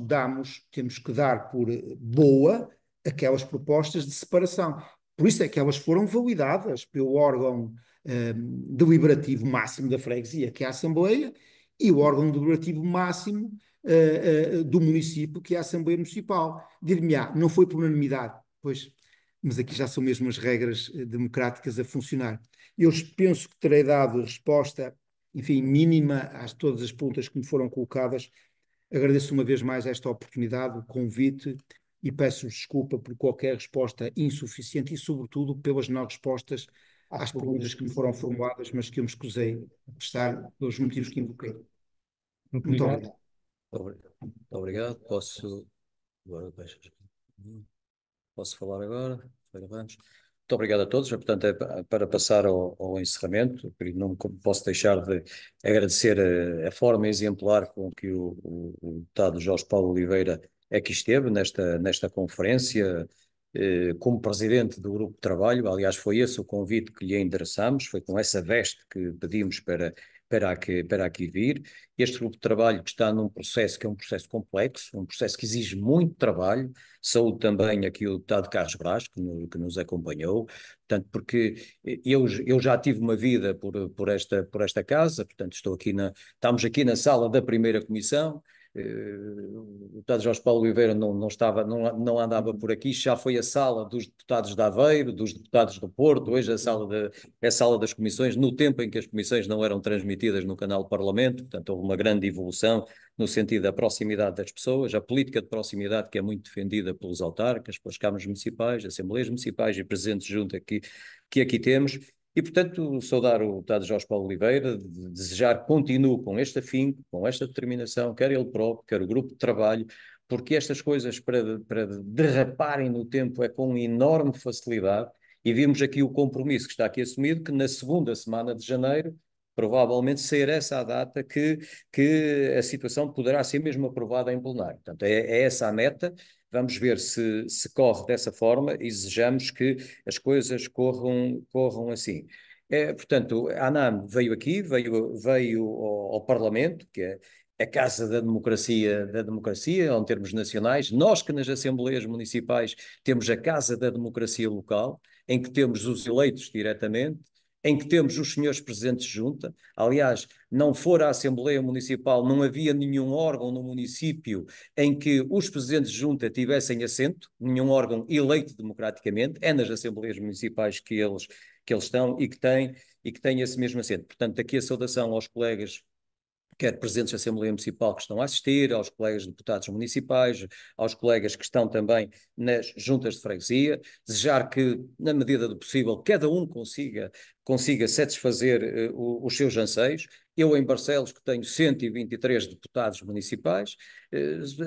temos que dar por boa aquelas propostas de separação. Por isso é que elas foram validadas pelo órgão deliberativo máximo da freguesia, que é a Assembleia, e o órgão deliberativo máximo do município, que é a Assembleia Municipal. Dir-me-á, não foi por unanimidade. Pois, mas aqui já são mesmo as regras democráticas a funcionar. Eu penso que terei dado resposta, enfim, mínima a todas as perguntas que me foram colocadas. Agradeço uma vez mais esta oportunidade, o convite, e peço desculpa por qualquer resposta insuficiente e, sobretudo, pelas não respostas às perguntas que me foram formuladas, mas que eu me escusei a prestar pelos motivos que invoquei. Muito obrigado. Obrigado. Posso falar agora? Vamos. Muito obrigado a todos. Portanto, para passar ao encerramento, não posso deixar de agradecer a forma exemplar com que o deputado Jorge Paulo Oliveira aqui esteve nesta conferência, como presidente do grupo de trabalho. Aliás, foi esse o convite que lhe endereçamos, foi com essa veste que pedimos para aqui vir. Este grupo de trabalho que está num processo que é um processo complexo, um processo que exige muito trabalho. Saúdo também aqui o deputado Carlos Brás, que nos acompanhou, portanto, porque eu já tive uma vida por esta casa, portanto, estamos aqui na sala da primeira comissão. O deputado Jorge Paulo Oliveira não andava por aqui, já foi a sala dos deputados de Aveiro, dos deputados do Porto, hoje é a sala das comissões, no tempo em que as comissões não eram transmitidas no canal Parlamento, portanto houve uma grande evolução no sentido da proximidade das pessoas, a política de proximidade que é muito defendida pelos autarcas, pelas câmaras municipais, assembleias municipais e presidentes de junta que aqui temos. E, portanto, saudar o deputado Jorge Paulo Oliveira, desejar que continue com este afinco, com esta determinação, quer ele próprio, quer o grupo de trabalho, porque estas coisas para derraparem no tempo é com enorme facilidade, e vimos aqui o compromisso que está aqui assumido, que na segunda semana de janeiro, provavelmente ser essa a data que a situação poderá ser mesmo aprovada em plenário. Portanto, é essa a meta. Vamos ver se corre dessa forma e desejamos que as coisas corram assim. Portanto, a ANAM veio aqui, veio ao Parlamento, que é a casa da democracia, em termos nacionais. Nós que nas assembleias municipais temos a casa da democracia local, em que temos os eleitos diretamente, em que temos os senhores presidentes de junta. Aliás, não for a Assembleia Municipal, não havia nenhum órgão no município em que os presidentes de junta tivessem assento, nenhum órgão eleito democraticamente, é nas Assembleias Municipais que eles estão e que têm esse mesmo assento. Portanto, aqui a saudação aos colegas, quer presidentes da Assembleia Municipal que estão a assistir, aos colegas deputados municipais, aos colegas que estão também nas juntas de freguesia, desejar que, na medida do possível, cada um consiga satisfazer os seus anseios. Eu, em Barcelos, que tenho 123 deputados municipais,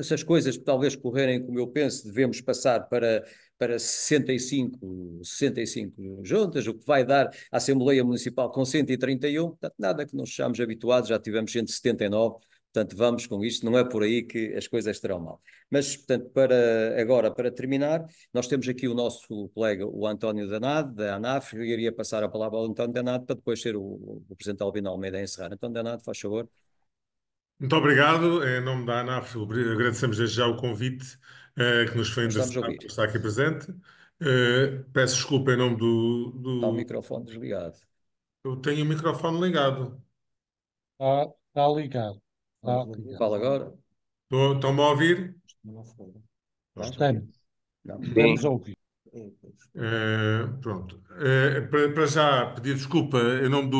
se as coisas talvez correrem como eu penso, devemos passar para 65 juntas, o que vai dar a Assembleia Municipal com 131, portanto, nada que não estejamos habituados, já tivemos 179, portanto, vamos com isto, não é por aí que as coisas estarão mal. Mas, portanto, para terminar, nós temos aqui o nosso colega, o António Danado, da ANAF, eu iria passar a palavra ao António Danado para depois ser o Presidente Albino Almeida a encerrar. António Danado, faz favor. Muito obrigado. Em nome da ANAF, agradecemos desde já o convite que nos foi endereçado por estar aqui presente. Peço desculpa em nome Está o microfone desligado. Eu tenho o microfone ligado. Está ligado. Fala agora. Estão-me a ouvir? Estamos a ouvir. Pronto. Para já pedir desculpa em nome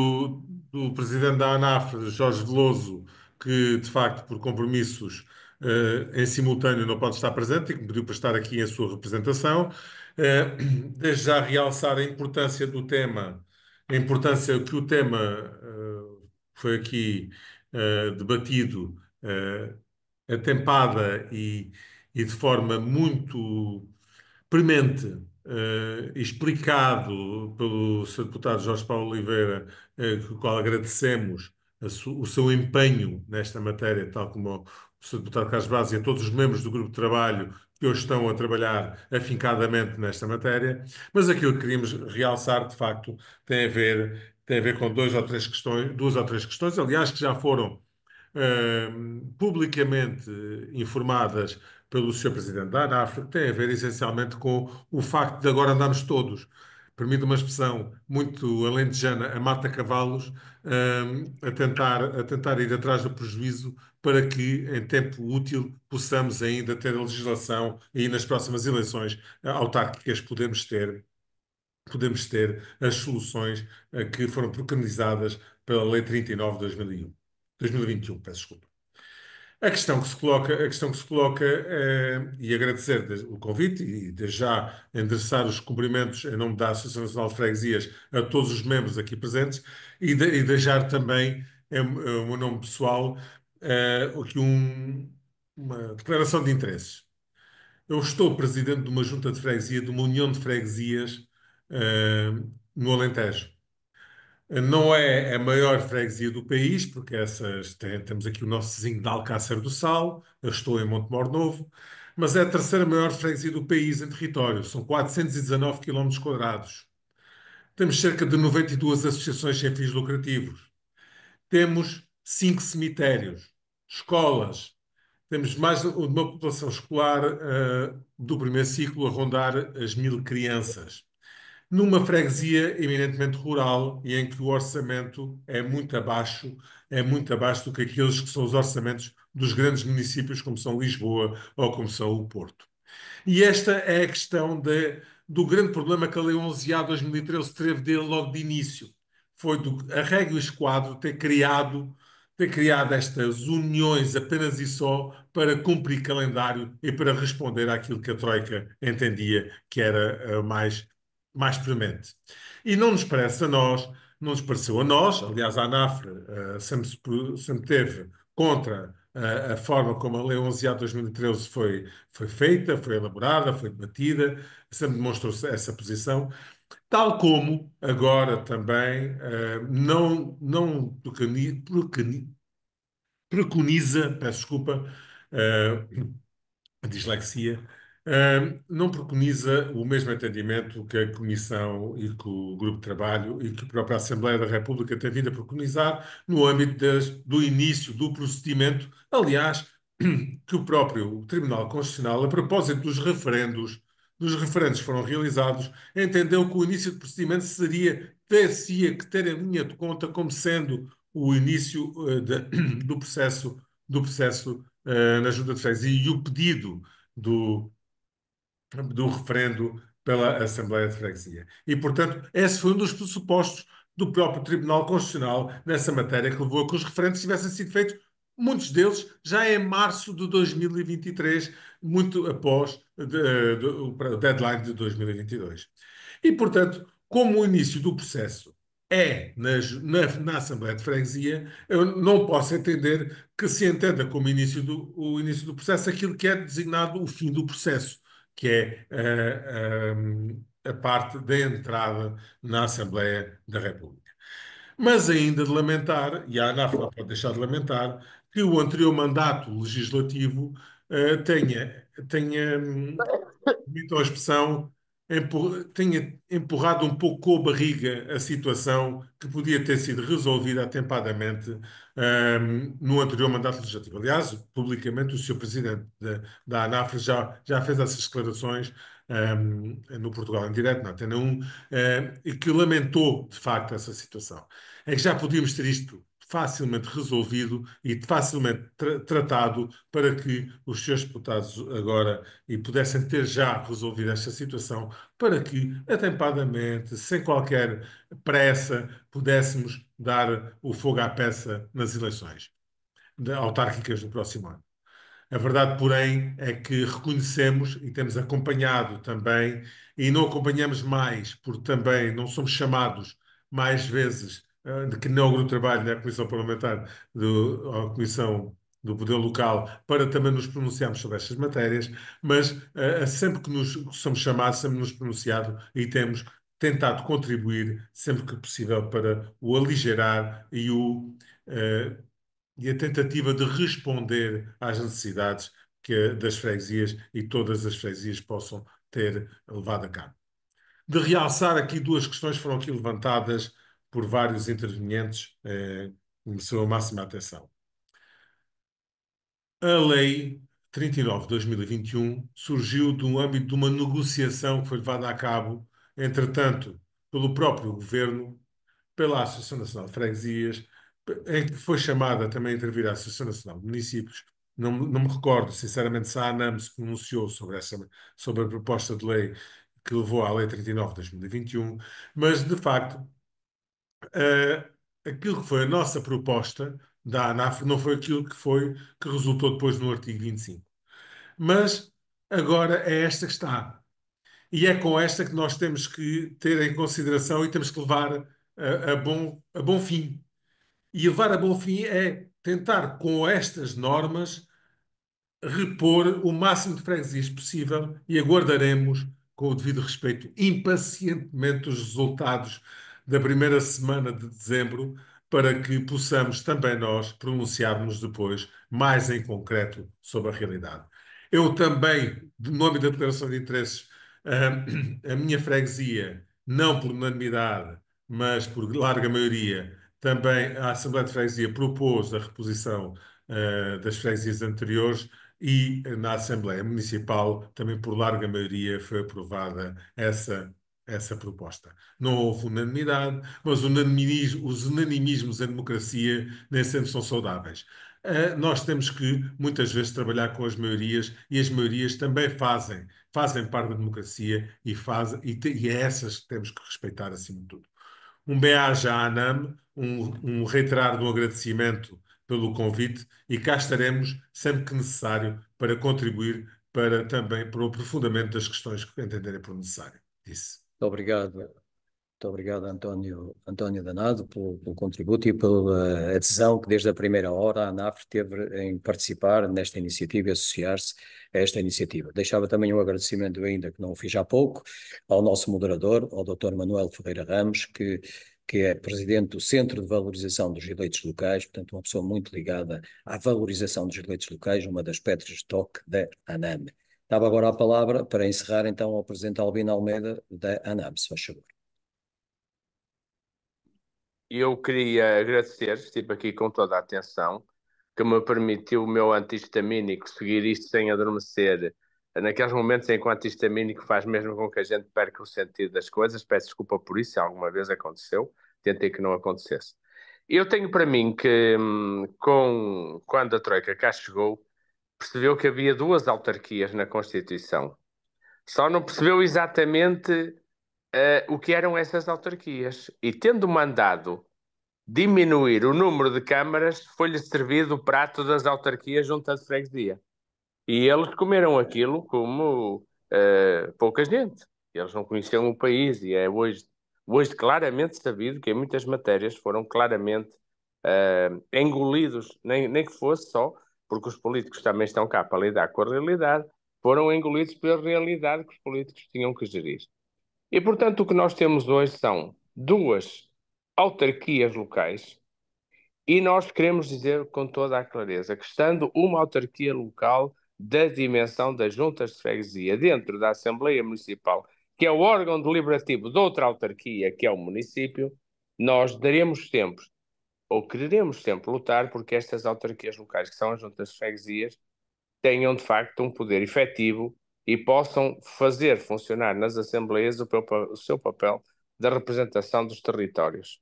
do presidente da ANAF, Jorge Veloso, que de facto por compromissos em simultâneo não pode estar presente e que me pediu para estar aqui em sua representação. Desde já realçar a importância do tema, a importância que o tema foi aqui debatido, atempada e de forma muito premente, explicado pelo Sr. Deputado Jorge Paulo Oliveira, o qual agradecemos o seu empenho nesta matéria, tal como o Sr. Deputado Carlos Braz e a todos os membros do grupo de trabalho que hoje estão a trabalhar afincadamente nesta matéria. Mas aquilo que queríamos realçar, de facto, tem a ver com duas ou três questões, aliás, que já foram publicamente informadas pelo Sr. Presidente da ANAF, tem a ver essencialmente com o facto de agora andarmos todos, permite uma expressão muito alentejana, a mata-cavalos, a tentar ir atrás do prejuízo para que, em tempo útil, possamos ainda ter a legislação e nas próximas eleições autárquicas podemos ter as soluções que foram preconizadas pela Lei 39 de 2021, peço desculpa. A questão que se coloca e agradecer o convite e desde já endereçar os cumprimentos em nome da Associação Nacional de Freguesias a todos os membros aqui presentes e deixar também, o meu nome pessoal, aqui uma declaração de interesses. Eu estou presidente de uma junta de freguesia, de uma união de freguesias, no Alentejo. Não é a maior freguesia do país, porque temos aqui o nosso vizinho de Alcácer do Sal, eu estou em Montemor Novo, mas é a terceira maior freguesia do país em território, são 419 quilómetros quadrados. Temos cerca de 92 associações sem fins lucrativos. Temos 5 cemitérios, escolas, temos mais de uma população escolar do primeiro ciclo a rondar as 1000 crianças numa freguesia eminentemente rural e em que o orçamento é muito abaixo do que aqueles que são os orçamentos dos grandes municípios, como são Lisboa ou como são o Porto. E esta é a questão do grande problema que a Lei 11A/2013 teve dele logo de início. Foi a regra e o esquadro ter criado estas uniões apenas e só para cumprir calendário e para responder àquilo que a Troika entendia que era mais premente. E não nos parece a nós, não nos pareceu a nós, aliás, a ANAFRE sempre teve contra a forma como a Lei 11A/2013 foi feita, foi elaborada, foi debatida, sempre demonstrou essa posição, tal como agora também não preconiza, peço desculpa, a dislexia, não preconiza o mesmo entendimento que a Comissão e que o Grupo de Trabalho e que a própria Assembleia da República tem vindo a preconizar no âmbito do início do procedimento, aliás, que o próprio Tribunal Constitucional, a propósito dos referendos que foram realizados, entendeu que o início do procedimento ter-se-ia que ter em linha de conta como sendo o início do processo na Junta de Freguesia e o pedido do referendo pela Assembleia de Freguesia. E, portanto, esse foi um dos pressupostos do próprio Tribunal Constitucional nessa matéria que levou a que os referendos tivessem sido feitos, muitos deles já em março de 2023, muito após o deadline de 2022. E, portanto, como o início do processo na Assembleia de Freguesia, eu não posso entender que se entenda como o início do processo aquilo que é designado o fim do processo, que é a parte da entrada na Assembleia da República. Mas ainda de lamentar, e a ANAF não pode deixar de lamentar, que o anterior mandato legislativo tenha permitam a expressão, tenha empurrado um pouco com a barriga a situação que podia ter sido resolvida atempadamente no anterior mandato legislativo. Aliás, publicamente, o Sr. Presidente da ANAF já fez essas declarações no Portugal em Direto, na Antena 1, e que lamentou, de facto, essa situação. É que já podíamos ter isto facilmente resolvido e facilmente tratado para que os seus deputados agora e pudessem ter já resolvido esta situação para que, atempadamente, sem qualquer pressa, pudéssemos dar o fogo à peça nas eleições autárquicas do próximo ano. A verdade, porém, é que reconhecemos e temos acompanhado também, e não acompanhamos mais, porque também não somos chamados mais vezes, de que não o Grupo de Trabalho, na Comissão Parlamentar, a Comissão do Poder Local, para também nos pronunciarmos sobre estas matérias, mas sempre que nos somos chamados, sempre nos pronunciado e temos tentado contribuir sempre que possível para o aligerar e a tentativa de responder às necessidades das freguesias e todas as freguesias possam ter levado a cabo. De realçar aqui duas questões que foram aqui levantadas por vários intervenientes, mereceu a máxima atenção. A Lei 39 de 2021 surgiu do âmbito de uma negociação que foi levada a cabo, entretanto, pelo próprio Governo, pela Associação Nacional de Freguesias, em que foi chamada também a intervir a Associação Nacional de Municípios. Não me recordo, sinceramente, se a ANAM se pronunciou sobre a proposta de lei que levou à Lei 39 de 2021, mas, de facto, aquilo que foi a nossa proposta da ANAF não foi aquilo que resultou depois no artigo 25. Mas agora é esta que está. E é com esta que nós temos que ter em consideração e temos que levar a bom fim. E levar a bom fim é tentar, com estas normas, repor o máximo de freguesias possível e aguardaremos, com o devido respeito, impacientemente os resultados da primeira semana de dezembro para que possamos também nós pronunciarmos depois mais em concreto sobre a realidade. Eu também, de nome da Declaração de Interesses, a minha freguesia, não por unanimidade, mas por larga maioria, também a Assembleia de Freguesia propôs a reposição das freguesias anteriores e na Assembleia Municipal, também por larga maioria, foi aprovada essa proposta. Não houve unanimidade, mas os unanimismos em democracia nem sempre são saudáveis. Nós temos que, muitas vezes, trabalhar com as maiorias e as maiorias também fazem parte da democracia e é essas que temos que respeitar acima de tudo. Um bem-aja à ANAM, um reiterar do agradecimento pelo convite e cá estaremos sempre que necessário para contribuir também para o aprofundamento das questões que entenderem por necessário. Disse. Muito obrigado, António Danado, pelo contributo e pela adesão que desde a primeira hora a ANAF teve em participar nesta iniciativa e associar-se a esta iniciativa. Deixava também um agradecimento ainda, que não o fiz há pouco, ao nosso moderador, ao Dr. Manuel Ferreira Ramos, que é presidente do Centro de Valorização dos Eleitos Locais, portanto uma pessoa muito ligada à valorização dos eleitos locais, uma das pedras de toque da ANAM. Dava agora a palavra para encerrar então ao Presidente Albino Almeida da ANAM, se faz favor. Eu queria agradecer, estive aqui com toda a atenção, que me permitiu o meu antihistamínico seguir isto sem adormecer, naqueles momentos em que o antihistamínico faz mesmo com que a gente perca o sentido das coisas. Peço desculpa por isso, se alguma vez aconteceu, tentei que não acontecesse. Eu tenho para mim que, quando a Troika cá chegou, percebeu que havia duas autarquias na Constituição. Só não percebeu exatamente o que eram essas autarquias. E tendo mandado diminuir o número de câmaras, foi-lhe servido o prato das autarquias junto de freguesia. E eles comeram aquilo como pouca gente. Eles não conheciam o país e é hoje claramente sabido que em muitas matérias foram claramente engolidos, nem que fosse só, porque os políticos também estão cá para lidar com a realidade, foram engolidos pela realidade que os políticos tinham que gerir. E, portanto, o que nós temos hoje são duas autarquias locais e nós queremos dizer com toda a clareza que, estando uma autarquia local da dimensão das juntas de freguesia dentro da Assembleia Municipal, que é o órgão deliberativo de outra autarquia, que é o município, nós daremos sempre, ou quereremos sempre lutar porque estas autarquias locais, que são as juntas de freguesias, tenham de facto um poder efetivo e possam fazer funcionar nas assembleias o seu papel da representação dos territórios.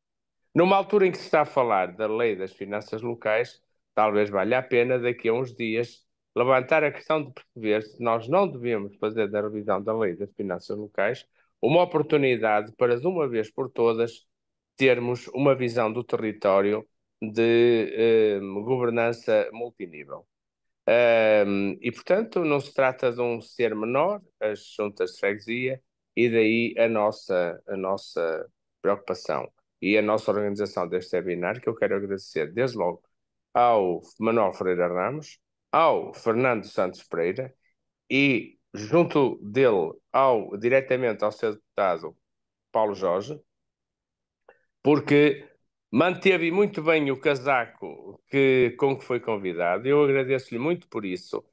Numa altura em que se está a falar da lei das finanças locais, talvez valha a pena daqui a uns dias levantar a questão de perceber se nós não devemos fazer da revisão da lei das finanças locais uma oportunidade para, de uma vez por todas, termos uma visão do território de governança multinível. E, portanto, não se trata de um ser menor, as juntas de freguesia, e daí a nossa preocupação e a nossa organização deste webinar, que eu quero agradecer desde logo ao Manuel Ferreira Ramos, ao Fernando Santos Pereira e, junto dele, diretamente ao seu deputado Paulo Jorge, porque manteve muito bem o casaco com que foi convidado. Eu agradeço-lhe muito por isso,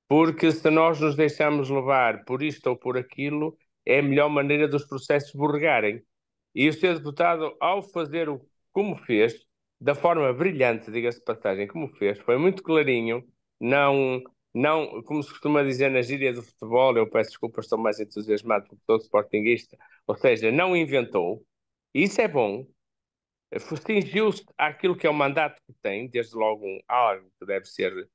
porque se nós nos deixarmos levar por isto ou por aquilo, é a melhor maneira dos processos borregarem. E o Sr. Deputado, ao fazer como fez, da forma brilhante, diga-se de passagem, como fez, foi muito clarinho, não, como se costuma dizer na gíria do futebol, eu peço desculpa, estou mais entusiasmado porque sou sportinguista, ou seja, não inventou, e isso é bom, cingiu-se àquilo que é o mandato que tem, desde logo algo que deve ser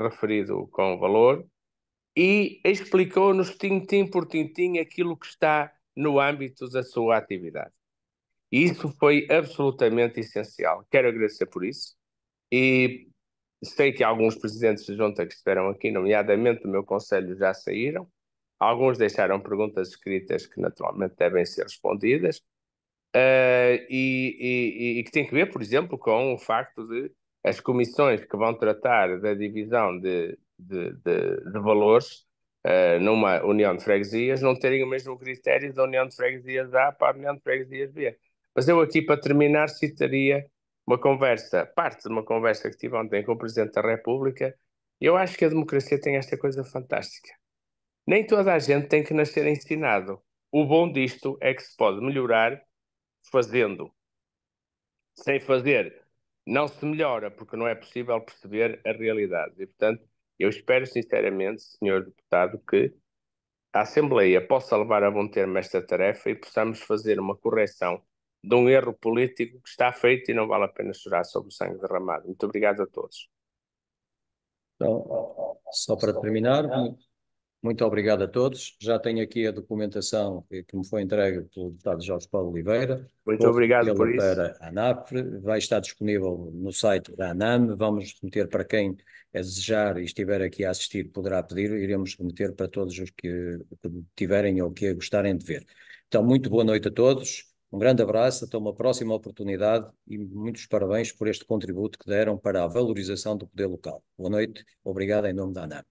referido com valor, e explicou-nos tintim por tintim aquilo que está no âmbito da sua atividade. E isso foi absolutamente essencial. Quero agradecer por isso. E sei que alguns presidentes de junta que estiveram aqui, nomeadamente do meu conselho, já saíram. Alguns deixaram perguntas escritas que naturalmente devem ser respondidas. E que tem que ver, por exemplo, com o facto de as comissões que vão tratar da divisão de valores numa União de Freguesias não terem o mesmo critério da União de Freguesias A para a União de Freguesias B. Mas eu aqui, para terminar, citaria parte de uma conversa que tive ontem com o Presidente da República. Eu acho que a democracia tem esta coisa fantástica. Nem toda a gente tem que nascer ensinado. O bom disto é que se pode melhorar fazendo. Sem fazer, não se melhora, porque não é possível perceber a realidade. E, portanto, eu espero sinceramente, Senhor Deputado, que a Assembleia possa levar a bom termo esta tarefa e possamos fazer uma correção de um erro político que está feito e não vale a pena chorar sobre o sangue derramado. Muito obrigado a todos. Então, só para terminar, muito obrigado a todos. Já tenho aqui a documentação que me foi entregue pelo deputado Jorge Paulo Oliveira. Muito Vou obrigado por isso. para a ANAPFRE, vai estar disponível no site da ANAM. Vamos remeter para quem desejar e estiver aqui a assistir, poderá pedir. Iremos remeter para todos os que tiverem ou que gostarem de ver. Então, muito boa noite a todos. Um grande abraço, até uma próxima oportunidade e muitos parabéns por este contributo que deram para a valorização do poder local. Boa noite, obrigado em nome da ANAM.